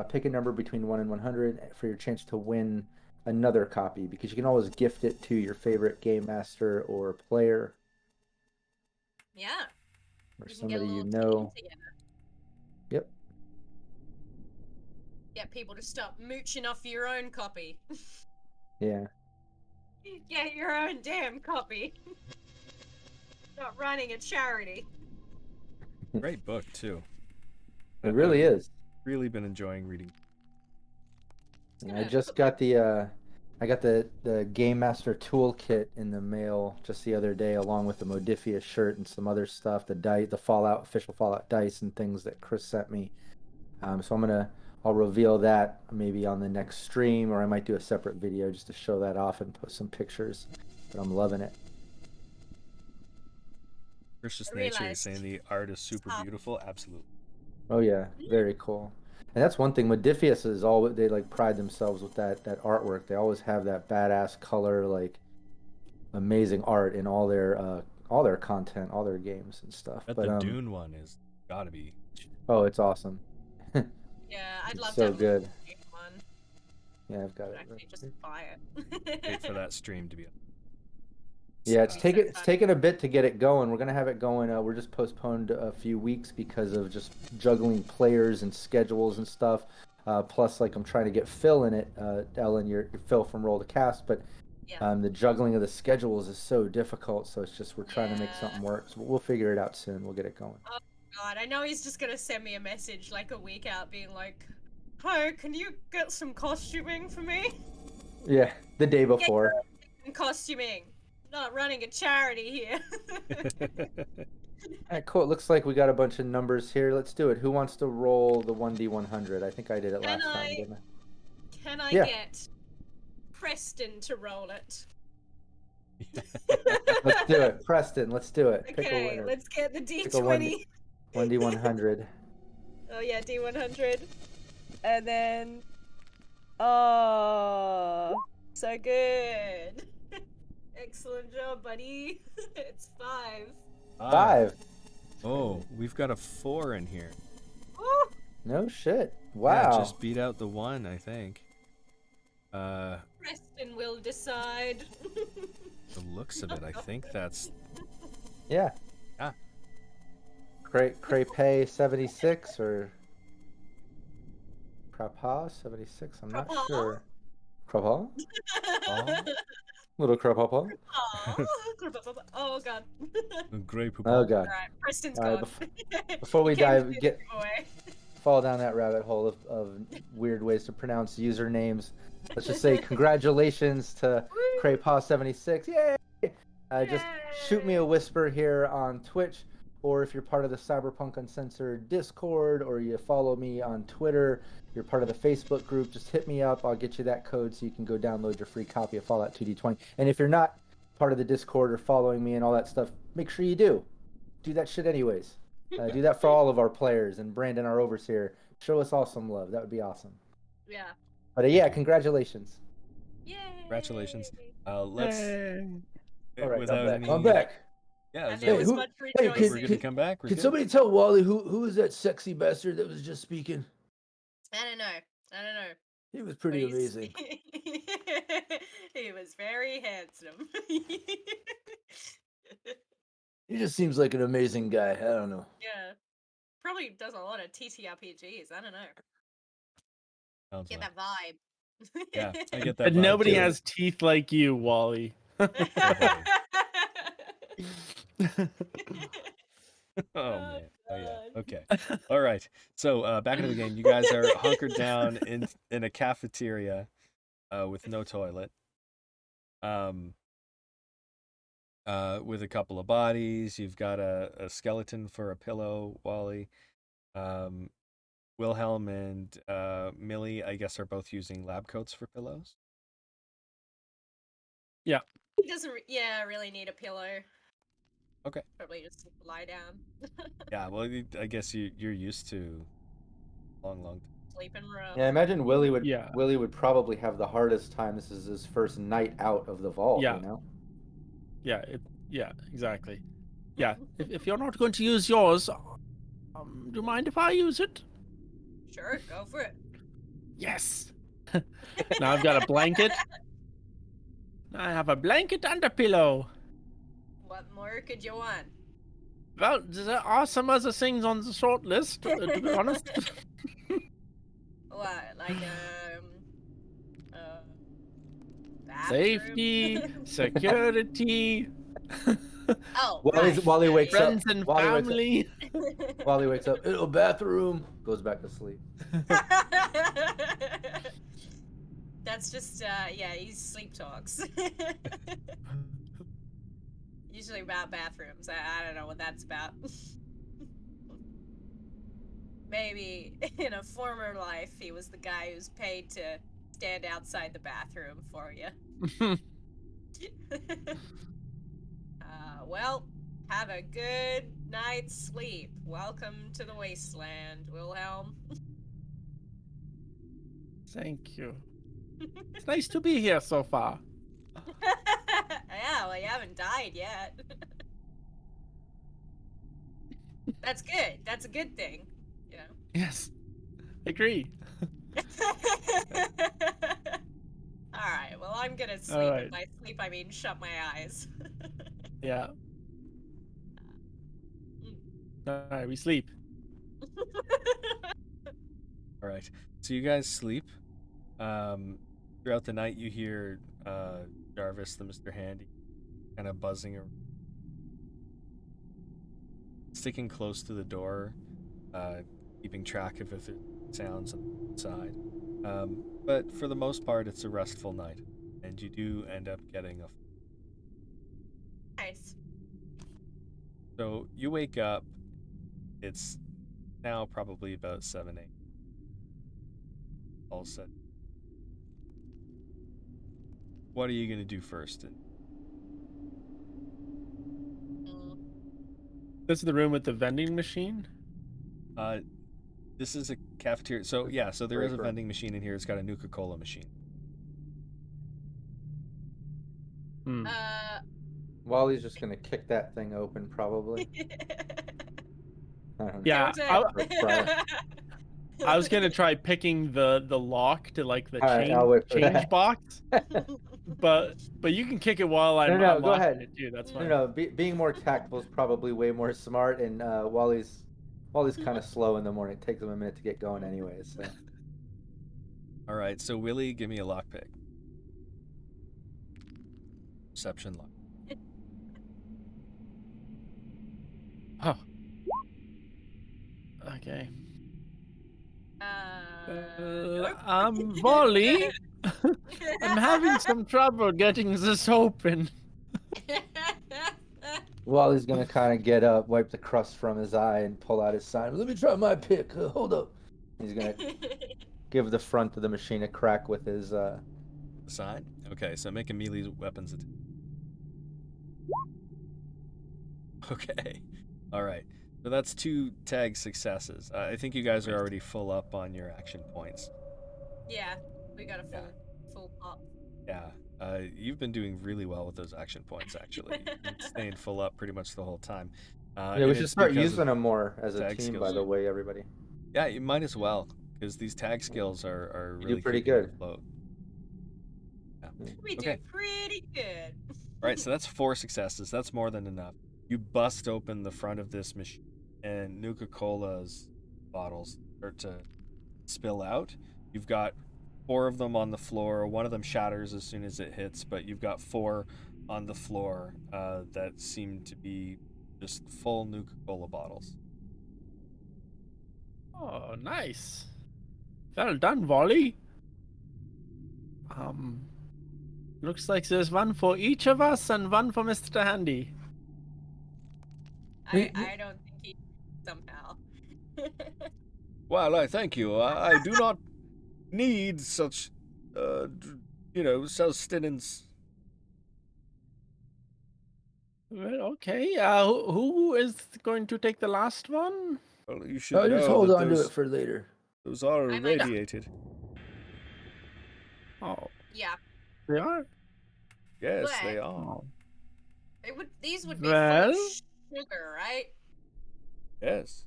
pick a number between 1 and 100 for your chance to win another copy, because you can always gift it to your favorite game master or player Yeah. or You can get a somebody you little know. team together. Yep. Get people to stop mooching off your own copy. Yeah. Get your own damn copy. Not running a charity. Great book too. It really is. Really been enjoying reading. And I just got the Game Master toolkit in the mail just the other day, along with the Modiphius shirt and some other stuff, the Fallout official Fallout dice and things that Chris sent me. So I'll reveal that maybe on the next stream, or I might do a separate video just to show that off and put some pictures. But I'm loving it. Precious I Nature is realized- saying the art is super beautiful. Absolutely. Oh yeah, very cool. And that's one thing. Modiphius is all they like pride themselves with that artwork. They always have that badass color, like amazing art in all their content, all their games and stuff. But But the Dune one is gotta be. oh, it's awesome. Yeah, I'd It's love so to have good. a Dune one. Yeah, I've got it. Actually, right just here. buy it. Wait for that stream to be. Yeah, it's So taken funny. a bit to get it going. We're gonna have it going. We're just postponed a few weeks because of just juggling players and schedules and stuff. Plus, like I'm trying to get Phil in it. Ellen, you're Phil from Roll the Cast, but Yeah. the juggling of the schedules is so difficult. So it's just we're trying to make Yeah. something work. So we'll figure it out soon. We'll get it going. God, I know he's just gonna send me a message like a week out being like, "Hi, can you get some costuming for me?" Yeah, the day before. And costuming. Not running a charity here. All right, cool. It looks like we got a bunch of numbers here. Let's do it. Who wants to roll the 1D100? I think I did it Can last time, I- didn't I? Can I Yeah. get Preston to roll it? Let's do it. Preston, let's do it. Pick a Okay, winner. let's get the Pick a one- D20. 1D100. Oh yeah, D100. And then... Oh, so good. Excellent job, buddy. It's 5. 5. Oh, we've got a 4 in here. Woo! No shit. Yeah, Wow. just beat out the 1, I think. Preston will decide. The looks of it, I think that's. Yeah. Ah. Crepe 76 or Crapa 76. I'm not Crapa? sure. Crapa? Oh. Little Crapa? Aw. Oh god. Oh Great poop. god. Alright, Preston's All right, gone. Before we He came to dive, do get the giveaway. fall down that rabbit hole of weird ways to pronounce usernames. Let's just say congratulations to Crepa76. Yay! Just shoot me a whisper here on Twitch, or if you're part of the Cyberpunk Uncensored Discord, or you follow me on Twitter, you're part of the Facebook group, just hit me up. I'll get you that code so you can go download your free copy of Fallout 2D20. And if you're not part of the Discord or following me and all that stuff, make sure you do. Do that shit anyways. Do that for all of our players, and Brandon, our overseer. Show us all some love. That would be awesome. Yeah. But yeah, congratulations. Yay! Congratulations. Let's Hey. All right, without I'm back. any. I'm back. Yeah, And is there that- was who- much hey, rejoicing. we're good to come back. We're Can good? somebody tell Wally who is that sexy bastard that was just speaking? I don't know. He was But pretty he's- amazing. He was very handsome. He just seems like an amazing guy. I don't know. Yeah. Probably does a lot of TTRPGs. I don't know. Sounds Get like- that vibe. Yeah, I get that. But vibe, nobody too. has teeth like you, Wally. Oh man. Oh yeah. God. Okay. All right. So back into the game. You guys are hunkered down in a cafeteria with no toilet. With a couple of bodies. You've got a skeleton for a pillow, Wally. Wilhelm and Millie, I guess, are both using lab coats for pillows. He doesn't really need a pillow. Okay. Probably just lie down. Yeah. Well, I guess you're used to long. Sleeping rough. Yeah, I imagine Willie would. Yeah. Willie would probably have the hardest time. This is his first night out of the vault. Yeah. You know. Yeah, exactly. Yeah, if you're not going to use yours, do you mind if I use it? Sure, go for it. Yes. Now I've got a blanket. I have a blanket and a pillow. What more could you want? Well, there are some other things on the short list, to be honest. What, like bathroom? Safety, security, Oh, Wally right. wakes up. friends and Wally wakes up. family. Wally wakes up. Ew, bathroom. Goes back to sleep. That's just he sleep talks. Usually about bathrooms. I don't know what that's about. Maybe in a former life he was the guy who's paid to stand outside the bathroom for you. Well, have a good night's sleep. Welcome to the Wasteland, Wilhelm. Thank you. It's nice to be here so far. Yeah, well, you haven't died yet. That's good. That's a good thing, you know. Yes, agree. Alright, well, I'm gonna sleep. Alright. And by sleep, I mean shut my eyes. Yeah. All right, we sleep. All right. So you guys sleep. Throughout the night, you hear Jarvis, the Mr. Handy, kind of buzzing around, sticking close to the door, keeping track of if it sounds inside. But for the most part, it's a restful night, and you do end up getting a. Nice. So you wake up. It's now probably about 7 8. All set. What are you gonna do first? Mm. This is the room with the vending machine. This is a cafeteria. So yeah, so there is a Break room. vending machine in here. It's got a Nuka-Cola machine. Hmm. Wally's just gonna kick that thing open, probably. I don't know. Yeah, Don't say- I was gonna try picking the lock to like the All right, I'll wait for change that. box, but you can kick it while I'm No, I'm go locking ahead. it too. That's No, fine. no, being more tactful is probably way more smart, and Wally's kind of slow in the morning. It takes him a minute to get going, anyways. So. All right. So Willie, give me a lockpick. Perception lock. Oh. Okay. Nope. Wally. I'm having some trouble getting this open. Wally's gonna kind of get up, wipe the crust from his eye, and pull out his sign. Let me try my pick. Hold up. He's gonna give the front of the machine a crack with his. Sign. Okay. So make a melee weapons attack. Okay. All right. So that's 2 tag successes. I think you guys are already full up on your action points. Yeah, we got a full Yeah. full pop. Yeah. You've been doing really well with those action points, actually. You've been staying full up pretty much the whole time. Yeah, and we should it's start because of using them more as a tag team, skills. by the way, everybody. Yeah, you might as well, because these tag skills are You do really pretty keeping you good. afloat. Yeah. We Okay. do pretty good. All right, so that's 4 successes. That's more than enough. You bust open the front of this machine, and Nuka-Cola's bottles start to spill out. You've got 4 of them on the floor. One of them shatters as soon as it hits, but you've got 4 on the floor that seem to be just full Nuka-Cola bottles. Oh, nice. Well done, Wally. Looks like there's one for each of us and one for Mr. Handy. I don't think he somehow. Well, I thank you. I do not need such, sustenance. Well, okay. Who is going to take the last one? Well, you should Oh, know just hold that on to those, it for later. those are I might- irradiated. Oh, Yeah, they are? Yes, But- they are. Oh. these would be Well? full of sugar, right? Yes.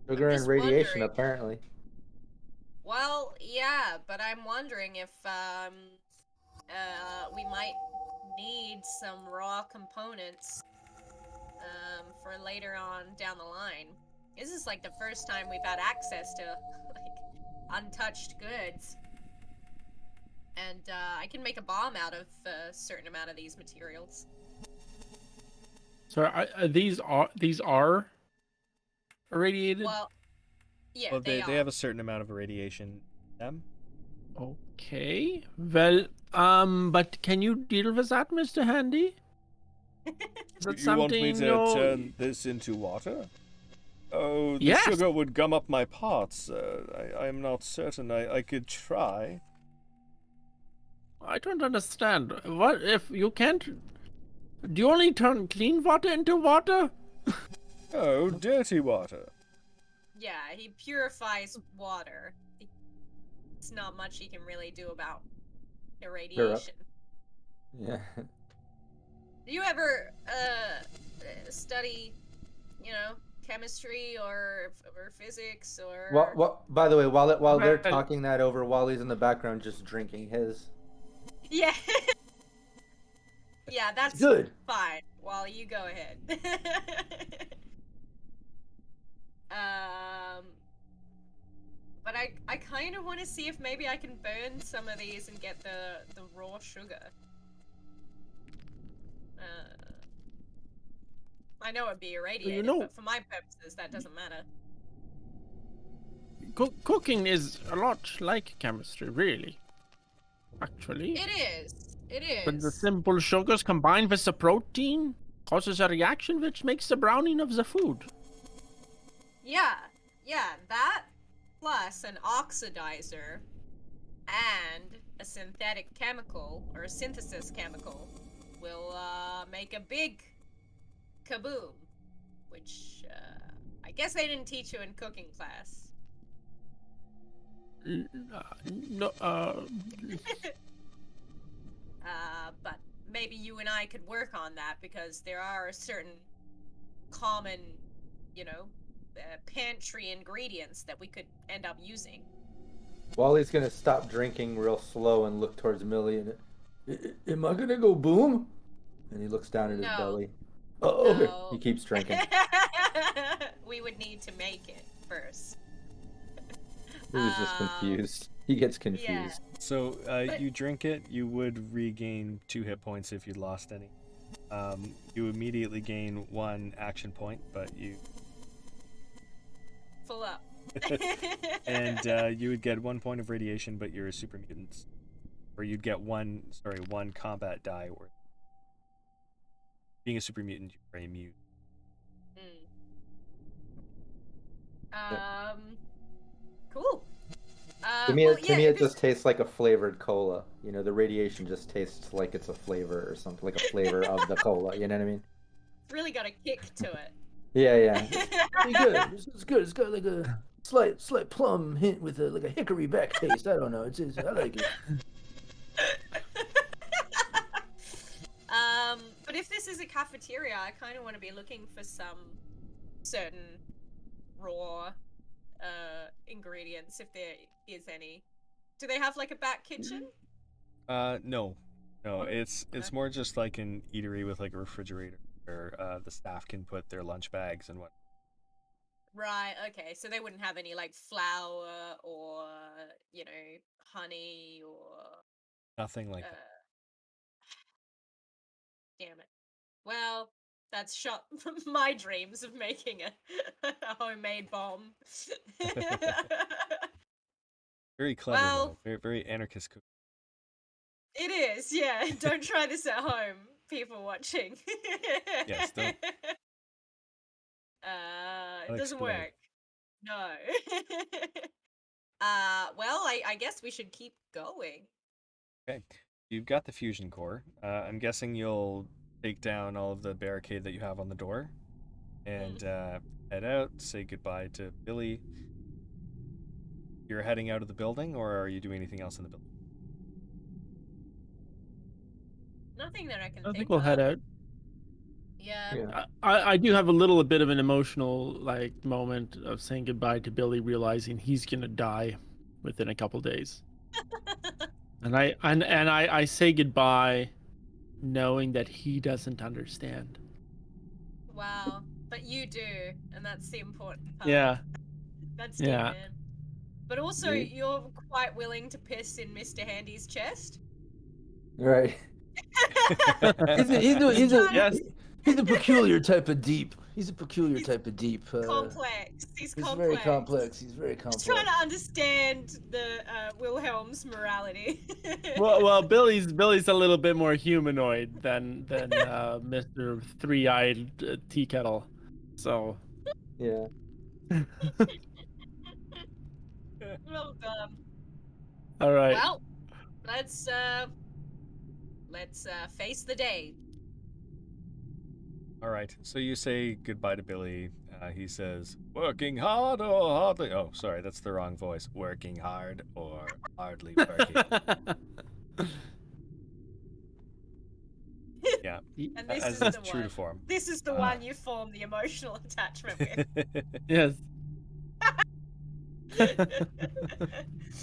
Sugar just and radiation, wondering. apparently. Well, yeah, but I'm wondering if we might need some raw components for later on down the line. This is like the first time we've had access to like untouched goods. And I can make a bomb out of a certain amount of these materials. So these are irradiated? Well, yeah, Well, they they are. have a certain amount of irradiation in them. Okay. Well, but can you deal with that, Mr. Handy? Is that You want me something to you're- turn this into water? Oh, the Yes. sugar would gum up my parts. I'm not certain. I could try. I don't understand. What if you can't? Do you only turn clean water into water? Oh, dirty water. Yeah, he purifies water. It's not much he can really do about irradiation. Yeah. Do you ever study, chemistry or physics or? Well, by the way, while they're Well- talking that over, Wally's in the background just drinking his. Yeah. Yeah, that's Good. fine. Well, you go ahead. But I kind of want to see if maybe I can burn some of these and get the raw sugar. I know it'd be irradiated, know- but for my purposes, that doesn't matter. Cooking is a lot like chemistry, really. Actually. It is. It is. When the simple sugars combined with the protein causes a reaction which makes the browning of the food. Yeah, that plus an oxidizer and a synthetic chemical or a synthesis chemical will make a big kaboom, which I guess they didn't teach you in cooking class. No, But maybe you and I could work on that because there are certain common, pantry ingredients that we could end up using. Wally's gonna stop drinking real slow and look towards Millie. And am I gonna go boom? And he looks down at his No. belly. Oh, okay. No. He keeps drinking. We would need to make it first. He was just confused. He gets confused. So But- you drink it, you would regain 2 hit points if you lost any. You immediately gain 1 action point, but you Full up. and you would get 1 point of radiation, but you're a super mutant, or you'd get one combat die worth. Being a super mutant, you're immune. Cool. To me, well, to yeah, me, it this- just tastes like a flavored cola. The radiation just tastes like it's a flavor or something, like a flavor of the cola. You know what I mean? really got a kick to it. Yeah. Pretty good. It's good. It's got like a slight plum hint with a hickory back taste. I don't know. I like it. cafeteria, I kind of want to be looking for some certain raw ingredients, if there is any. Do they have like a back kitchen? No, it's No. more just like an eatery with like a refrigerator where the staff can put their lunch bags and what. Right, okay. So they wouldn't have any like flour or, honey or Nothing like uh that. damn it. Well, that's shot my dreams of making a homemade bomb. Very clever well, though. Very very anarchist cooking. it is, yeah. Don't try this at home, people watching. Yes, don't. It doesn't Unexplained. work. No. Well, I guess we should keep going. Okay, you've got the fusion core. I'm guessing you'll take down all of the barricade that you have on the door, and head out. Say goodbye to Billy. You're heading out of the building, or are you doing anything else in the building? Nothing that I can I think think we'll of. head out. Yeah. Yeah. I do have a little bit of an emotional moment of saying goodbye to Billy, realizing he's gonna die within a couple days, and I say goodbye, knowing that he doesn't understand. Wow. But you do, and that's the important part. Yeah, That's deep, yeah. man. But also, Ye- you're quite willing to piss in Mr. Handy's chest. Right. Yes. He's a peculiar type of deep. He's a peculiar He's type of deep. Complex. He's He's complex. very complex. He's very complex. Just trying to understand the Wilhelm's morality. Well, Billy's a little bit more humanoid than Mr. Three-Eyed Tea Kettle, so. Yeah. Well done. All right. Well, let's face the day. All right. So you say goodbye to Billy. He says, "Working hard or hardly." Oh, sorry, that's the wrong voice. Working hard or hardly working. Yeah, And this as is is the true one. to form. This is the one you form the emotional attachment with. Yes.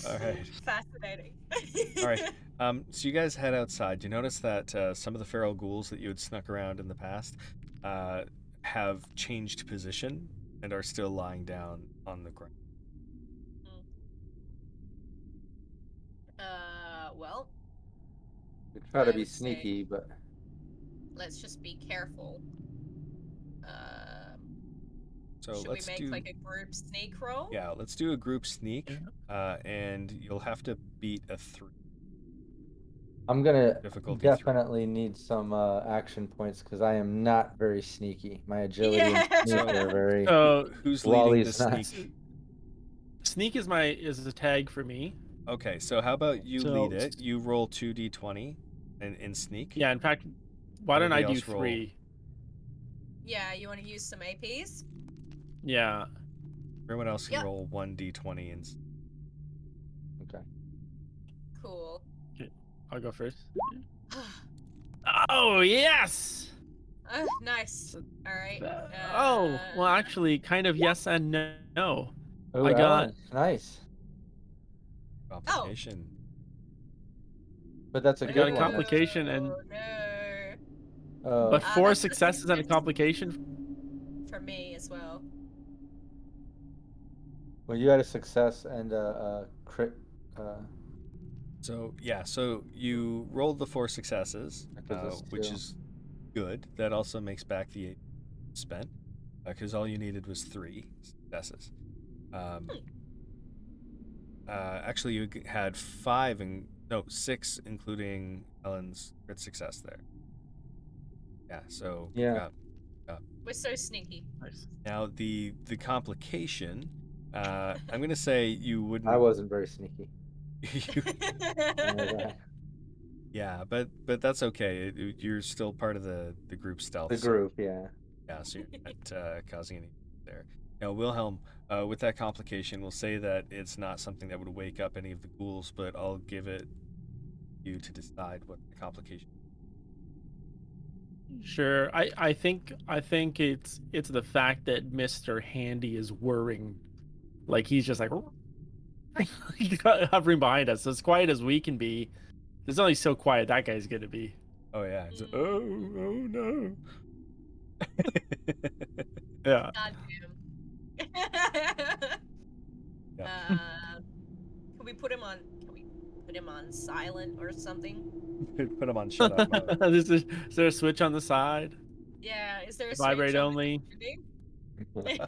All right. Fascinating. All right. So you guys head outside. You notice that some of the feral ghouls that you had snuck around in the past have changed position and are still lying down on the ground. Well, We try to I be would say- sneaky, but let's just be careful. So Should we let's make do like a group sneak roll? yeah. Let's do a group sneak, and you'll have to beat a 3. I'm gonna Difficulty 3. definitely need some action points because I am not very sneaky. My agility and Yeah. sneak are very. So Who's leading the Wally's not. sneak? sneak is a tag for me. Okay, so how about you So- lead it? You roll 2d20 in sneak. Yeah. In fact, why don't I Everybody do else roll. 3? Yeah, you want to use some APs? Yeah. Everyone else can Yep. roll 1d20 and Okay. Cool. I'll go first. Oh yes. Nice. All right. Oh well, actually, kind of yes and no. Oh, I got- Alan, nice. complication. But that's a I good got a one. complication and- Oh, no. But Ah, 4 that's the successes and a difference. complication. For me as well. Well, you had a success and a crit. So yeah, so you rolled the 4 successes, That gives us which 2. is good. That also makes back the 8 spent, because all you needed was 3 successes. Actually, you had 6, including Ellen's crit success there. Yeah. So Yeah. We're so sneaky. Nice. now the complication. I'm gonna say you wouldn't. I wasn't very sneaky. you, yeah, but that's okay. You're still part of the group stealth. The so- group, yeah. Yeah, so you're not causing any there. Now, Wilhelm, with that complication, we'll say that it's not something that would wake up any of the ghouls, but I'll give it you to decide what the complication. Sure. I think it's the fact that Mr. Handy is whirring, like he's just like hovering behind us. As quiet as we can be, there's only so quiet that guy's gonna be. Oh yeah. It's oh no. Yeah. God damn. Yeah. Can we put him on? Can we put him on silent or something? Put him on shut up mode. Is there a switch on the side? Yeah. Is there a Vibrate switch on only. the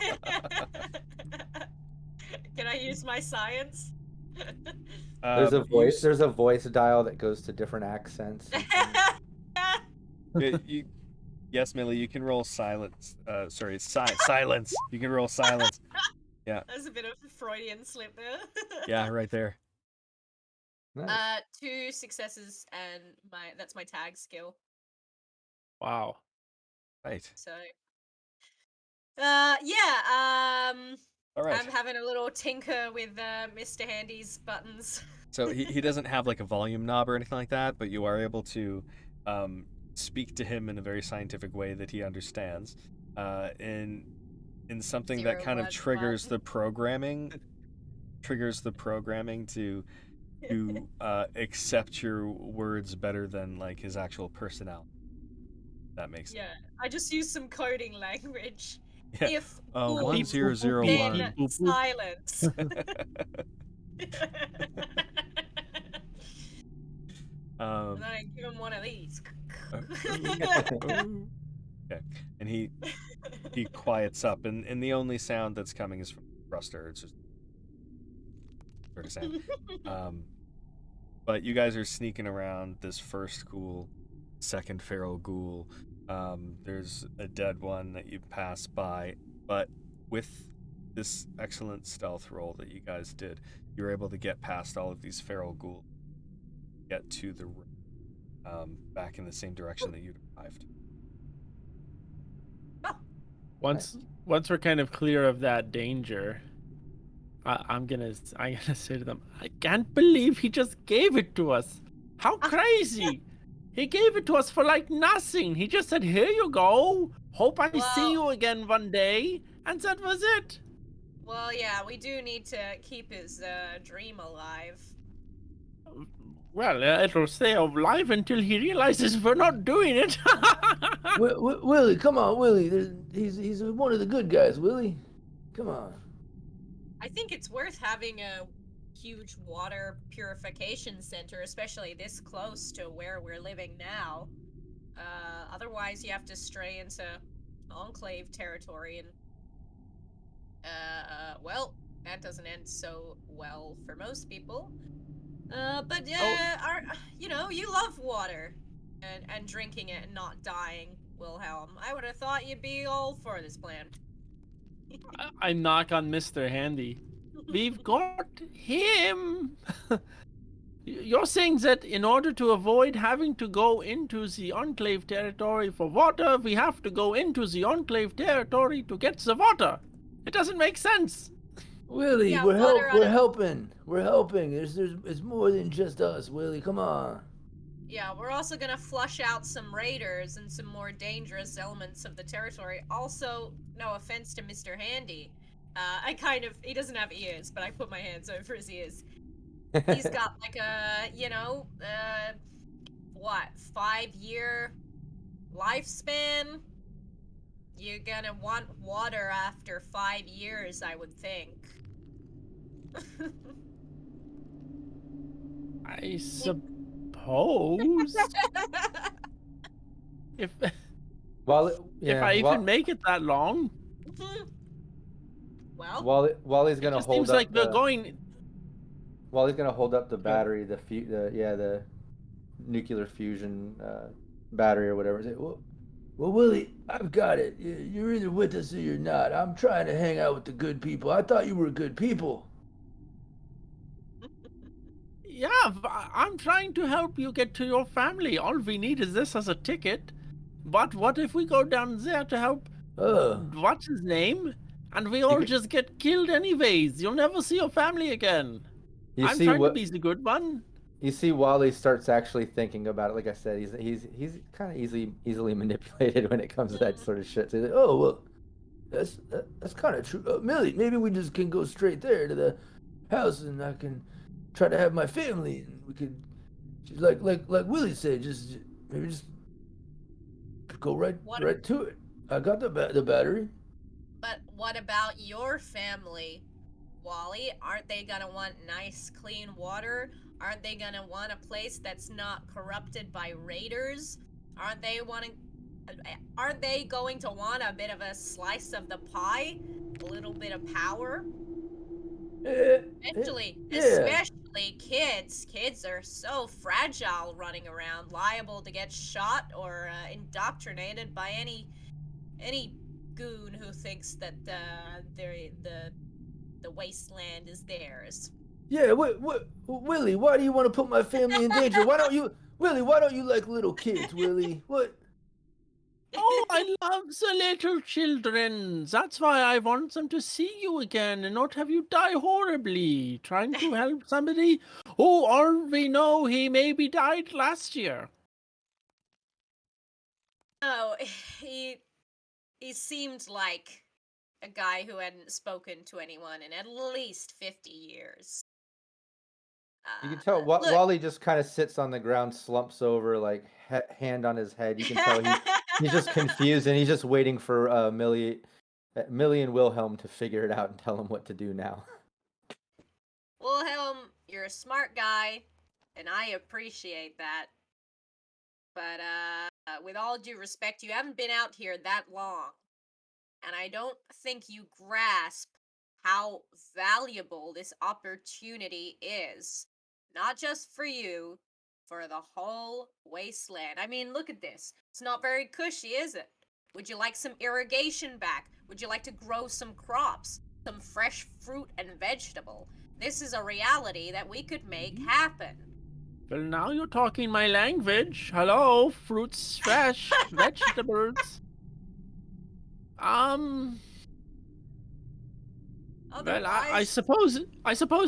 Can I use my science? There's a voice. There's a voice dial that goes to different accents. Yes, Millie, you can roll silence. Sorry, silence. You can roll silence. Yeah. There's a bit of a Freudian slip there. Yeah, right there. Nice. 2 successes and that's my tag skill. Wow. Right. So yeah, All right. I'm having a little tinker with Mr. Handy's buttons. So he doesn't have like a volume knob or anything like that, but you are able to speak to him in a very scientific way that he understands, in something that kind of triggers the programming to accept your words better than like his actual personality. That makes sense. Yeah, I just use some coding language. Yeah. If 1001. then silence. And then I give him one of these. Okay, and he quiets up, and the only sound that's coming is from the thruster. It's just sort of sound. But you guys are sneaking around this first ghoul, second feral ghoul. There's a dead one that you pass by, but with this excellent stealth roll that you guys did, you're able to get past all of these feral ghouls, get to the room, back in the same direction that you arrived. Once we're kind of clear of that danger, I'm gonna say to them, I can't believe he just gave it to us. How crazy! He gave it to us for like nothing. He just said, "Here you go. Hope I see you again one day," and that was it. Well, yeah, we do need to keep his dream alive. Well, it'll stay alive until he realizes we're not doing it. Willie, come on, Willie. He's one of the good guys, Willie. Come on. I think it's worth having a huge water purification center, especially this close to where we're living now. Otherwise, you have to stray into Enclave territory, and well, that doesn't end so well for most people. But you love water and drinking it and not dying, Wilhelm. I would have thought you'd be all for this plan. I knock on Mr. Handy. We've got him. You're saying that in order to avoid having to go into the Enclave territory for water, we have to go into the Enclave territory to get the water. It doesn't make sense. Willie, Yeah, we're water helping. We're helping. It's more than just us, Willie. Come on. Yeah, we're also gonna flush out some raiders and some more dangerous elements of the territory. Also, no offense to Mr. Handy. He doesn't have ears, but I put my hands over his ears. He's got like a, 5-year lifespan? You're gonna want water after 5 years, I would think. I suppose. if I even make it that long. Well, Wally's gonna hold seems up. like they're going. Wally's gonna hold up the battery, the nuclear fusion battery or whatever. Say, well, Willie, I've got it. You're either with us or you're not. I'm trying to hang out with the good people. I thought you were good people. Yeah, I'm trying to help you get to your family. All we need is this as a ticket. But what if we go down there to help? What's his name? And we all just get killed anyways. You'll never see your family again. I'm trying to be the good one. You see, Wally starts actually thinking about it. Like I said, he's kind of easily manipulated when it comes to that sort of shit. So he's like, oh well, that's kind of true. Millie, maybe we just can go straight there to the house, and I can try to have my family, and we could, just like Willie said, maybe just go right to it. I got the battery. But what about your family, Wally? Aren't they gonna want nice, clean water? Aren't they gonna want a place that's not corrupted by raiders? Aren't they going to want a bit of a slice of the pie? A little bit of power? Especially kids. Kids are so fragile running around, liable to get shot or indoctrinated by any goon who thinks that the wasteland is theirs. Yeah, Willie, why do you want to put my family in danger? Why don't you like little kids, Willie? What? Oh, I love the little children. That's why I want them to see you again and not have you die horribly trying to help somebody who all we know he maybe died last year. Oh, he seemed like a guy who hadn't spoken to anyone in at least 50 years. You can tell Wally just kind of sits on the ground, slumps over, like hand on his head. You can tell he's just confused, and he's just waiting for Millie and Wilhelm to figure it out and tell him what to do now. Wilhelm, you're a smart guy, and I appreciate that. But with all due respect, you haven't been out here that long, and I don't think you grasp how valuable this opportunity is. Not just for you, for the whole wasteland. I mean, look at this. It's not very cushy, is it? Would you like some irrigation back? Would you like to grow some crops? Some fresh fruit and vegetable? This is a reality that we could make happen. Well, now you're talking my language. Hello, fruits, fresh, vegetables. Well, I suppose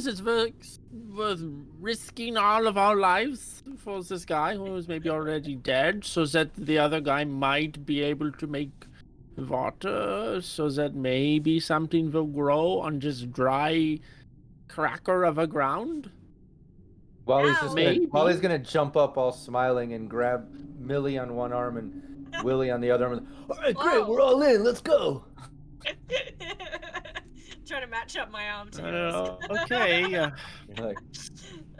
it's worth risking all of our lives for this guy who is maybe already dead, so that the other guy might be able to make water, so that maybe something will grow on just dry cracker of a ground. Wally's gonna jump up all smiling and grab Millie on one arm and Willie on the other arm. All right, great, we're all in. Let's go. Trying to match up my arm to yours. Okay. You're like,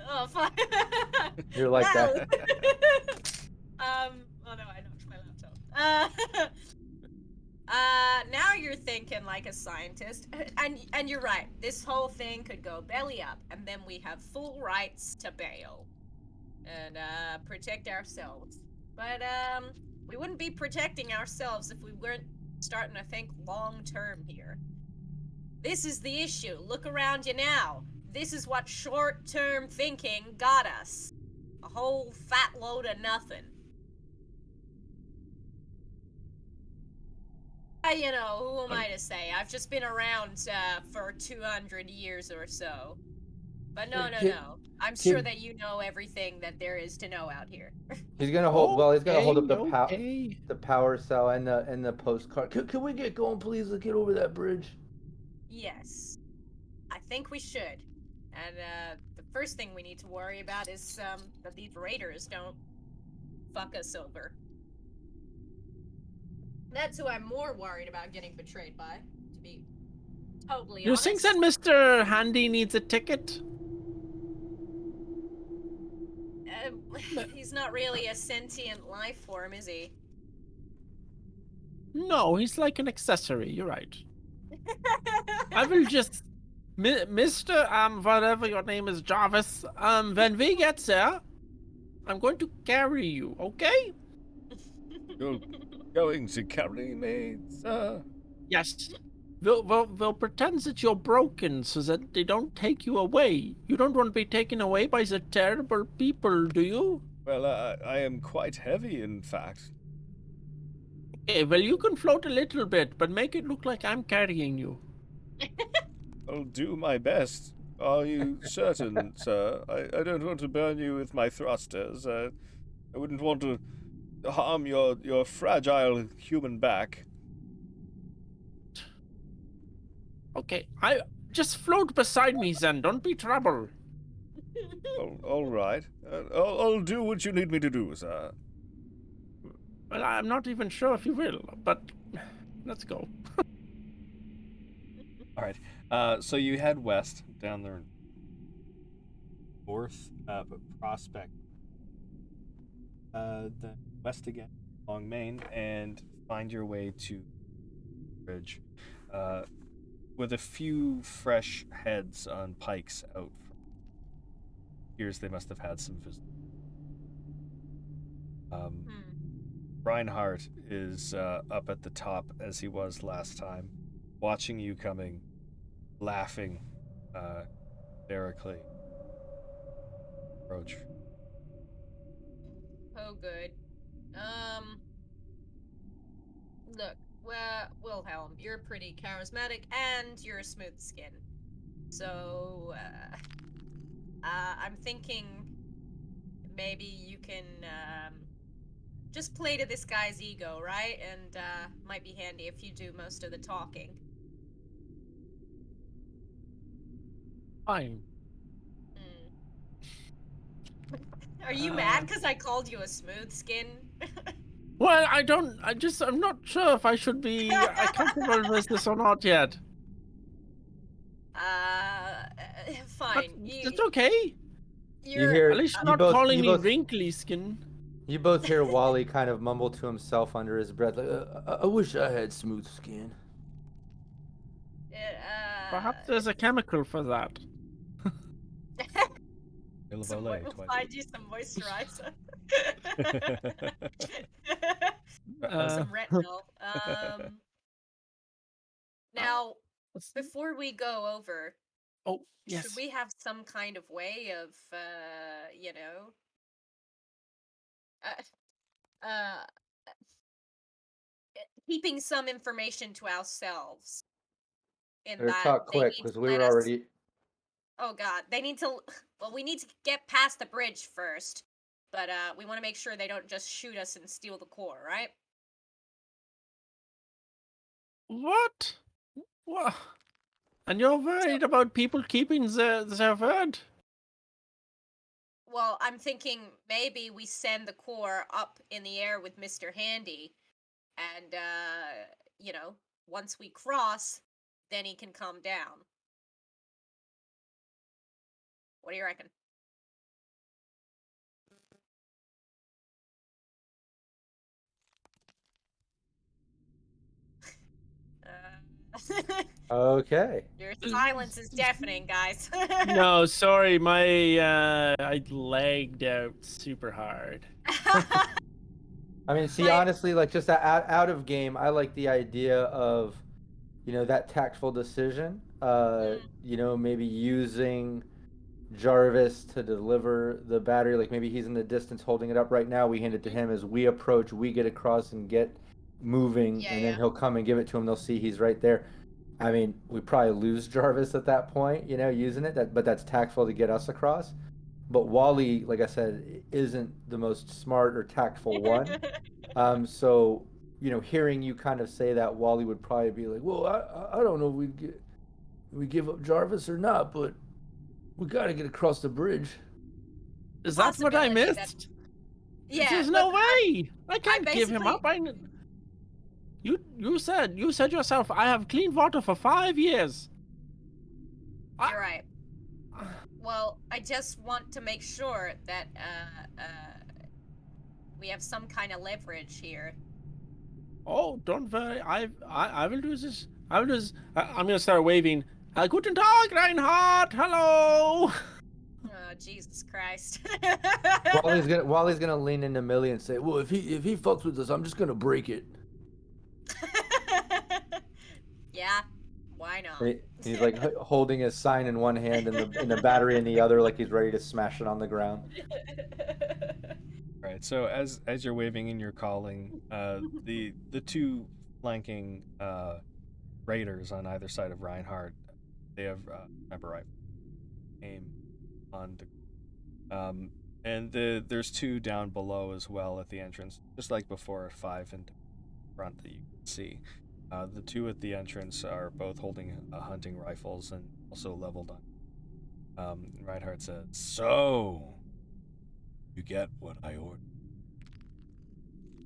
oh, fuck. You're like that. Oh no, I knocked my laptop. Now you're thinking like a scientist, and you're right. This whole thing could go belly up, and then we have full rights to bail and protect ourselves. But we wouldn't be protecting ourselves if we weren't starting to think long term here. This is the issue. Look around you now. This is what short-term thinking got us. A whole fat load of nothing. You know, who am I to say? I've just been around for 200 years or so. But no. I'm sure that you know everything that there is to know out here. He's gonna hold. Well, he's gonna hold up the power cell and the postcard. Can we get going, please? Let's get over that bridge. Yes, I think we should. And the first thing we need to worry about is that these raiders don't fuck us over. That's who I'm more worried about getting betrayed by, to be totally honest. You think that Mr. Handy needs a ticket? He's not really a sentient life form, is he? No, he's like an accessory. You're right. I will just, Mr. Whatever your name is, Jarvis. When we get there, I'm going to carry you. Okay? You're going to carry me, sir? Yes. We'll pretend that you're broken so that they don't take you away. You don't want to be taken away by the terrible people, do you? Well, I am quite heavy, in fact. Okay, well, you can float a little bit, but make it look like I'm carrying you. I'll do my best. Are you certain, sir? I don't want to burn you with my thrusters. I wouldn't want to harm your fragile human back. Okay, I just float beside me, then. Don't be trouble. All right. I'll do what you need me to do, sir. Well, I'm not even sure if you will, but let's go. All right. So you head west down the north Prospect, then west again along Main, and find your way to Bridge, with a few fresh heads on pikes out. Appears they must have had some visitors. Reinhardt is up at the top as he was last time, watching you coming, laughing hysterically. Approach. Oh, good. Look, well, Wilhelm, you're pretty charismatic and you're smooth skin. So, I'm thinking maybe you can, just play to this guy's ego, right? And, might be handy if you do most of the talking. Fine. Are you mad because I called you a smooth skin? Well, I'm not sure if I should be comfortable with this or not yet. Fine. But it's okay. You hear? At least you you're not both, calling you me both, wrinkly skin. You both hear Wally kind of mumble to himself under his breath, like, I wish I had smooth skin. Perhaps there's a chemical for that. We'll find you some moisturizer. Some retinol. Now, before we go over, yes. should we have some kind of way of, keeping some information to ourselves? In Better that talk they quick, need because to we let were us- already. Oh God, they need to. Well, we need to get past the bridge first, but we want to make sure they don't just shoot us and steal the core, right? What? What? And you're worried about people keeping their word? Well, I'm thinking maybe we send the core up in the air with Mr. Handy, and once we cross, then he can come down. What do you reckon? Okay. Your silence is deafening, guys. No, sorry, I lagged out super hard. I mean, see, honestly, like just out of game, I like the idea of, that tactful decision. Maybe using Jarvis to deliver the battery. Like maybe he's in the distance holding it up right now. We hand it to him as we approach. We get across and get moving, and then he'll come and give it to him. They'll see he's right there. I mean, we probably lose Jarvis at that point, using it. But that's tactful to get us across. But Wally, like I said, isn't the most smart or tactful one. So, hearing you kind of say that, Wally would probably be like, "Well, I don't know if we give up Jarvis or not, but we got to get across the bridge." Is that what I missed? Yeah. There's no way. I can't give him up. You said yourself, I have clean water for 5 years. You're right. Well, I just want to make sure that we have some kind of leverage here. Oh, don't worry. I will do this. I will do this. I'm gonna start waving. Guten Tag, Reinhardt. Hello. Oh, Jesus Christ. Wally's gonna lean into Millie and say, "Well, if he fucks with us, I'm just gonna break it." Yeah, why not? He's like holding his sign in one hand and the battery in the other, like he's ready to smash it on the ground. Right. So as you're waving and you're calling, the two flanking raiders on either side of Reinhardt, they have sniper rifles. aim on and there's 2 down below as well at the entrance, just like before, 5 in front that you can see. The 2 at the entrance are both holding hunting rifles and also leveled on. Reinhardt says, "So, you get what I ordered."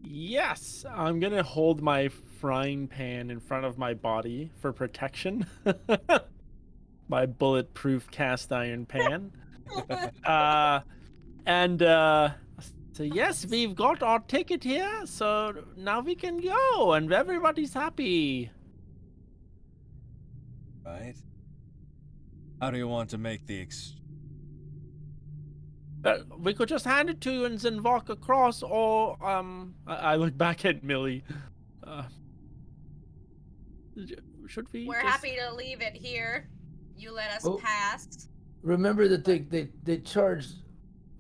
Yes, I'm gonna hold my frying pan in front of my body for protection. My bulletproof cast iron pan. So yes, we've got our ticket here, so now we can go, and everybody's happy. Right? How do you want to make the We could just hand it to you and then walk across, or I look back at Millie. Should we? We're happy to leave it here. You let us Oh. pass. Remember that they charge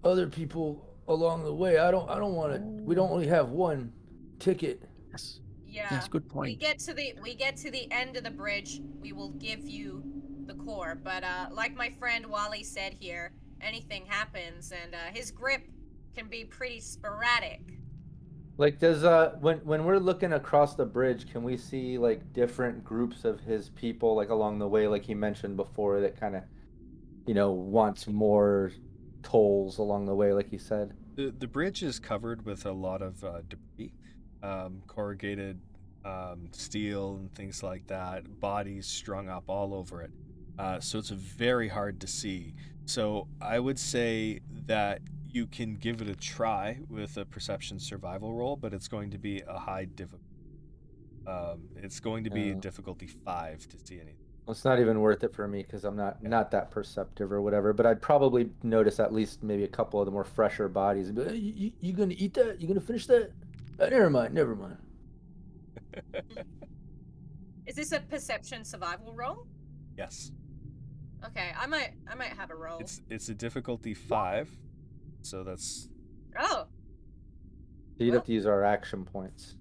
other people along the way. I don't want to. We don't only have one ticket. Yes. Yeah. Yes, good We point. get to the end of the bridge. We will give you the core. But like my friend Wally said here, anything happens, and his grip can be pretty sporadic. Like, does when we're looking across the bridge, can we see like different groups of his people like along the way, like he mentioned before, that kind of, wants more tolls along the way, like he said? The bridge is covered with a lot of debris, corrugated steel and things like that, bodies strung up all over it. So it's very hard to see. So I would say that you can give it a try with a perception survival roll, but it's going to be a high difficulty. It's going to be difficulty 5 to see anything. Well, it's not even worth it for me because I'm not that perceptive or whatever. But I'd probably notice at least maybe a couple of the more fresher bodies and be like, hey, you gonna eat that? You gonna finish that? Never mind. Is this a perception survival roll? Yes. Okay, I might have a roll. It's a difficulty 5, so that's. Oh. So you'd have to use our action points.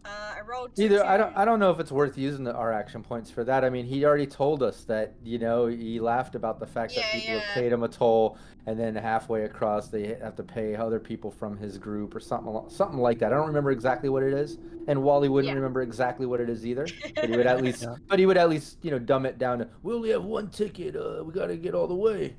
I rolled 2. Either I don't know if it's worth using our action points for that. I mean, he already told us that, he laughed about the fact that people have paid him a toll, and then halfway across they have to pay other people from his group or something like that. I don't remember exactly what it is, and Wally wouldn't remember exactly what it is either. But he would at least, dumb it down to, we only have one ticket. We got to get all the way.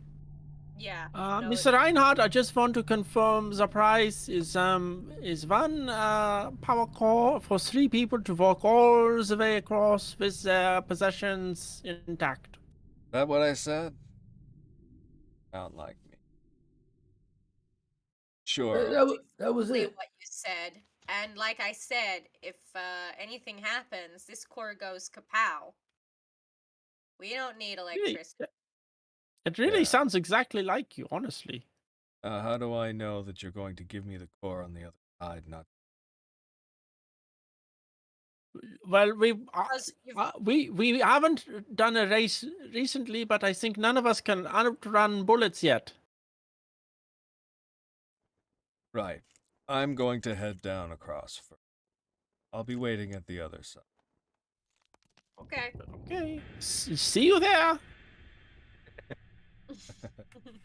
Yeah. Mr. Reinhardt, I just want to confirm the price is one power core for 3 people to walk all the way across with their possessions intact. Is that what I said? Sound like me. Sure. That was Exactly it. what you said. And like I said, if anything happens, this core goes kapow. We don't need electricity. It really sounds exactly like you, honestly. How do I know that you're going to give me the core on the other side? Not. Well, we haven't done a race recently, but I think none of us can outrun bullets yet. Right. I'm going to head down across first. I'll be waiting at the other side. Okay. See you there.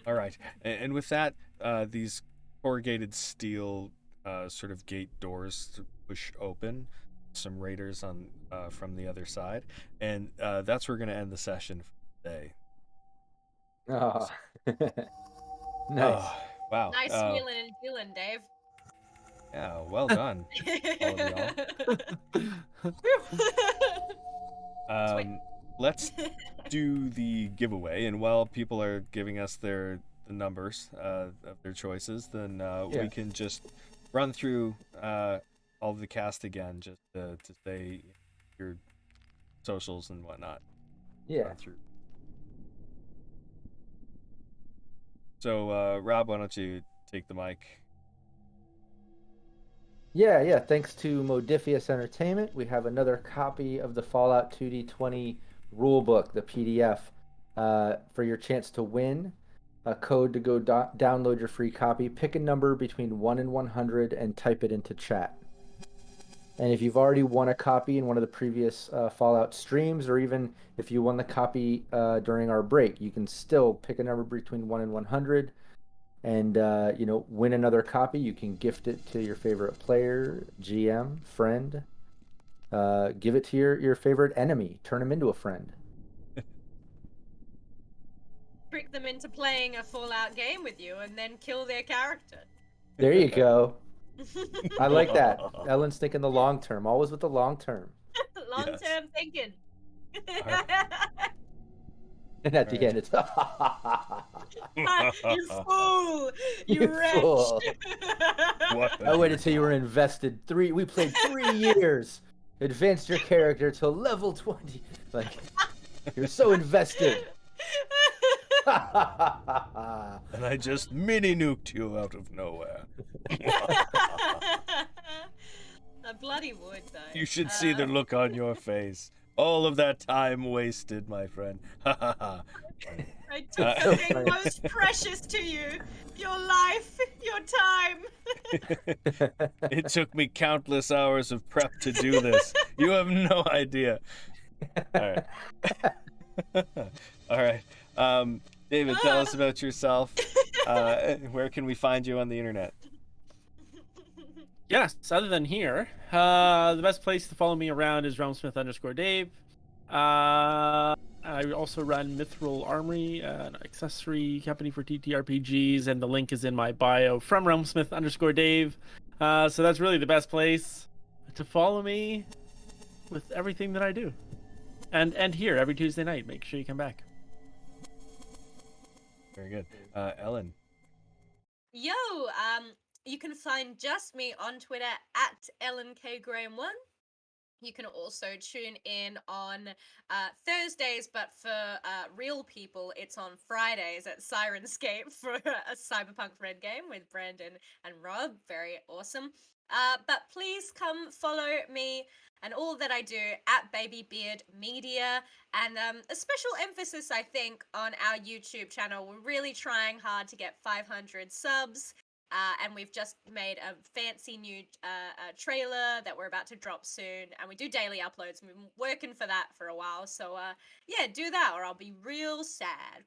All right. And with that, these corrugated steel sort of gate doors push open. Some raiders on from the other side, and that's where we're going to end the session for today. Oh. Nice. Oh, wow. Nice wheeling and dealing, Dave. Yeah, well done, all of y'all. Let's do the giveaway, and while people are giving us the numbers of their choices, then we can just run through all of the cast again, just to say your socials and whatnot. Yeah. Run through. So, Rob, why don't you take the mic? Yeah. Thanks to Modifius Entertainment, we have another copy of the Fallout 2D20 rulebook, the PDF, for your chance to win. A code to go download your free copy. Pick a number between 1 and 100 and type it into chat. And if you've already won a copy in one of the previous Fallout streams, or even if you won the copy during our break, you can still pick a number between 1 and 100 and win another copy. You can gift it to your favorite player, GM, friend. Give it to your favorite enemy. Turn them into a friend. Trick them into playing a Fallout game with you and then kill their character. There you go. I like that. Ellen's thinking the long term, always with the long term. Long-term thinking. And at the end, it's You fool! You wretch! fool. What I waited till you were invested. We played 3 years. Advanced your character to level 20. Like, you're so invested. And I just mini nuked you out of nowhere. I bloody would, though. You should see the look on your face. All of that time wasted, my friend. I took the thing most precious to you. Your life, your time. It took me countless hours of prep to do this. You have no idea. All right. All right. David, tell us about yourself. Where can we find you on the internet? Yes, other than here, the best place to follow me around is realmsmith_Dave. I also run Mithril Armory, an accessory company for TTRPGs, and the link is in my bio from realmsmith_Dave. So that's really the best place to follow me with everything that I do. And here every Tuesday night. Make sure you come back. Very good. Ellen. Yo, you can find just me on Twitter at EllenKGraham1. You can also tune in on Thursdays, but for real people, it's on Fridays at Sirenscape for a Cyberpunk Red game with Brandon and Rob. Very awesome. But please come follow me and all that I do at Babybeard Media. And a special emphasis, I think, on our YouTube channel. We're really trying hard to get 500 subs. And we've just made a fancy new trailer that we're about to drop soon. And we do daily uploads. We've been working for that for a while. So, yeah, do that or I'll be real sad.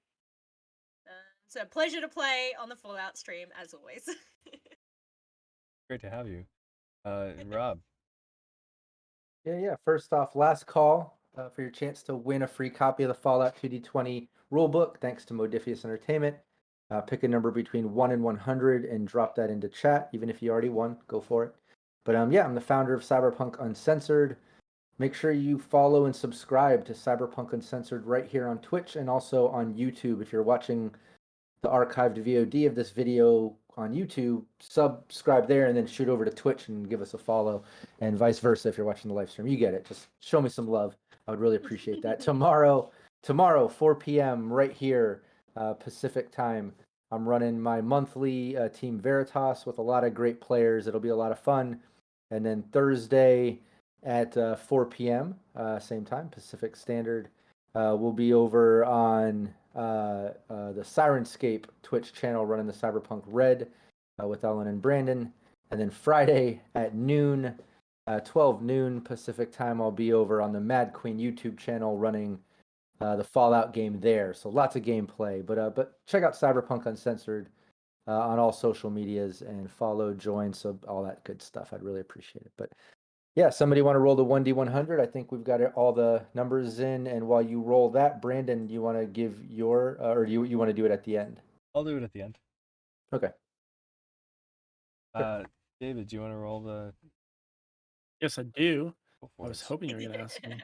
It's a pleasure to play on the Fallout stream, as always. Great to have you. Rob. Yeah. First off, last call for your chance to win a free copy of the Fallout 2D20 rulebook, thanks to Modifius Entertainment. Pick a number between 1 and 100 and drop that into chat. Even if you already won, go for it. But I'm the founder of Cyberpunk Uncensored. Make sure you follow and subscribe to Cyberpunk Uncensored right here on Twitch and also on YouTube. If you're watching the archived VOD of this video on YouTube, subscribe there and then shoot over to Twitch and give us a follow, and vice versa if you're watching the live stream. You get it. Just show me some love. I would really appreciate that. Tomorrow, 4 p.m. right here, Pacific time. I'm running my monthly Team Veritas with a lot of great players. It'll be a lot of fun. And then Thursday at 4 p.m., same time, Pacific Standard, we'll be over on the Sirenscape Twitch channel running the Cyberpunk Red with Ellen and Brandon. And then Friday at noon, 12 noon Pacific time, I'll be over on the Mad Queen YouTube channel running the Fallout game there. So lots of gameplay, but check out Cyberpunk Uncensored on all social medias and follow, join, so all that good stuff. I'd really appreciate it. But yeah, somebody want to roll the 1D100? I think we've got all the numbers in. And while you roll that, Brandon, you want to give your, or you want to do it at the end? I'll do it at the end. Okay. David, do you want to roll the? Yes, I do. I I was hoping you were going to ask me.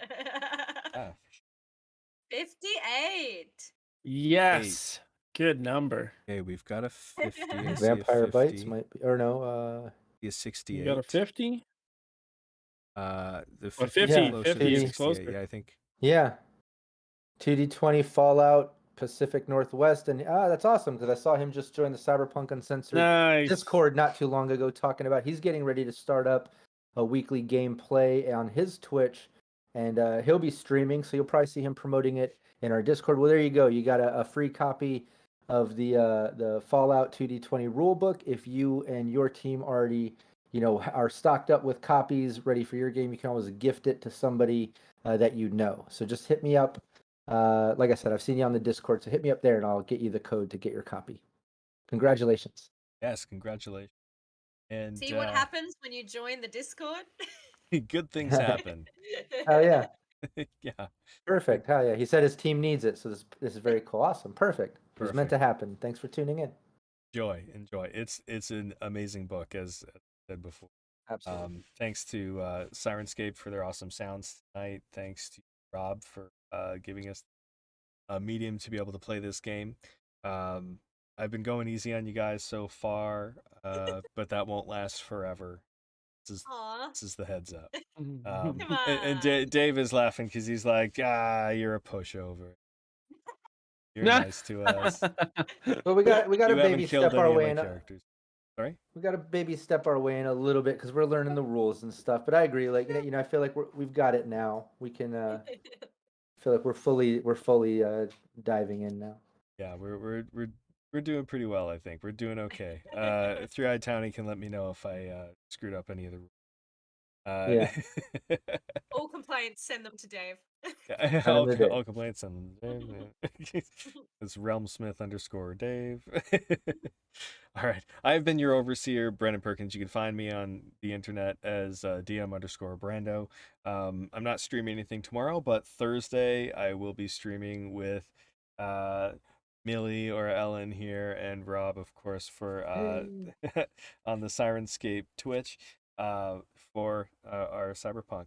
58. Yes. Good number. Okay, we've got a 50. I see a Vampire 50. Bites might be, or no. A 68. You got a 50? The 50, 50, closer 50 to is 68, closer. yeah, I think. Yeah. 2D20 Fallout Pacific Northwest, and that's awesome because I saw him just join the Cyberpunk Uncensored Nice. Discord not too long ago, talking about he's getting ready to start up a weekly gameplay on his Twitch, and he'll be streaming, so you'll probably see him promoting it in our Discord. Well, there you go. You got a free copy of the Fallout 2D20 rulebook if you and your team already are stocked up with copies ready for your game. You can always gift it to somebody that you know. So just hit me up. Like I said, I've seen you on the Discord, so hit me up there and I'll get you the code to get your copy. Congratulations. Yes, congratulations. And See what happens when you join the Discord? good things happen. Hell yeah. Yeah. Perfect. Hell yeah. He said his team needs it, so this is very cool. Awesome. Perfect. It was meant to happen. Thanks for tuning in. Enjoy. It's an amazing book, as I said before. Absolutely. Thanks to Sirenscape for their awesome sounds tonight. Thanks to Rob for giving us a medium to be able to play this game. I've been going easy on you guys so far, but that won't last forever. This is the heads up. Come And on. Dave is laughing because he's like, you're a pushover. You're nice to us. But we got You a baby haven't killed step our any of way my in. characters. Sorry? We got to baby step our way in a little bit because we're learning the rules and stuff. But I agree. Like I feel like we've got it now. We can feel like we're fully diving in now. Yeah, we're doing pretty well. I think we're doing okay. Three-Eyed Townie can let me know if I screwed up any of the rules. Yeah. All complaints, send them to Dave. All complaints on Dave. It's realmsmith_Dave. All right. I've been your overseer, Brandon Perkins. You can find me on the internet as DM_Brando. I'm not streaming anything tomorrow, but Thursday I will be streaming with Millie or Ellen here and Rob, of course, for on the Sirenscape Twitch for our Cyberpunk.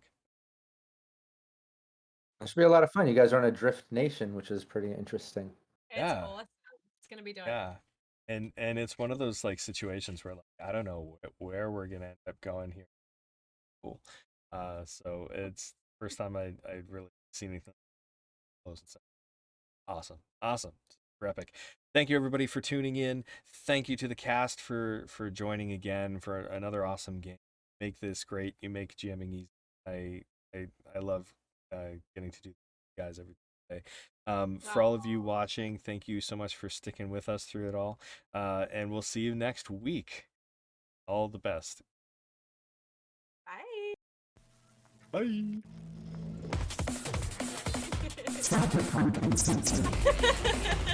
It should be a lot of fun. You guys are on a drift nation, which is pretty interesting. It's awesome. It's gonna be dope. Yeah, and it's one of those like situations where like I don't know where we're gonna end up going here. Cool. So it's the first time I'd really seen anything close and stuff. Awesome, super epic. Thank you everybody for tuning in. Thank you to the cast for joining again for another awesome game. Make this great. You make GMing easy. I love getting to do guys every day. For all of you watching, thank you so much for sticking with us through it all. And we'll see you next week. All the best. Bye. Bye. Cyberpunk Uncensored.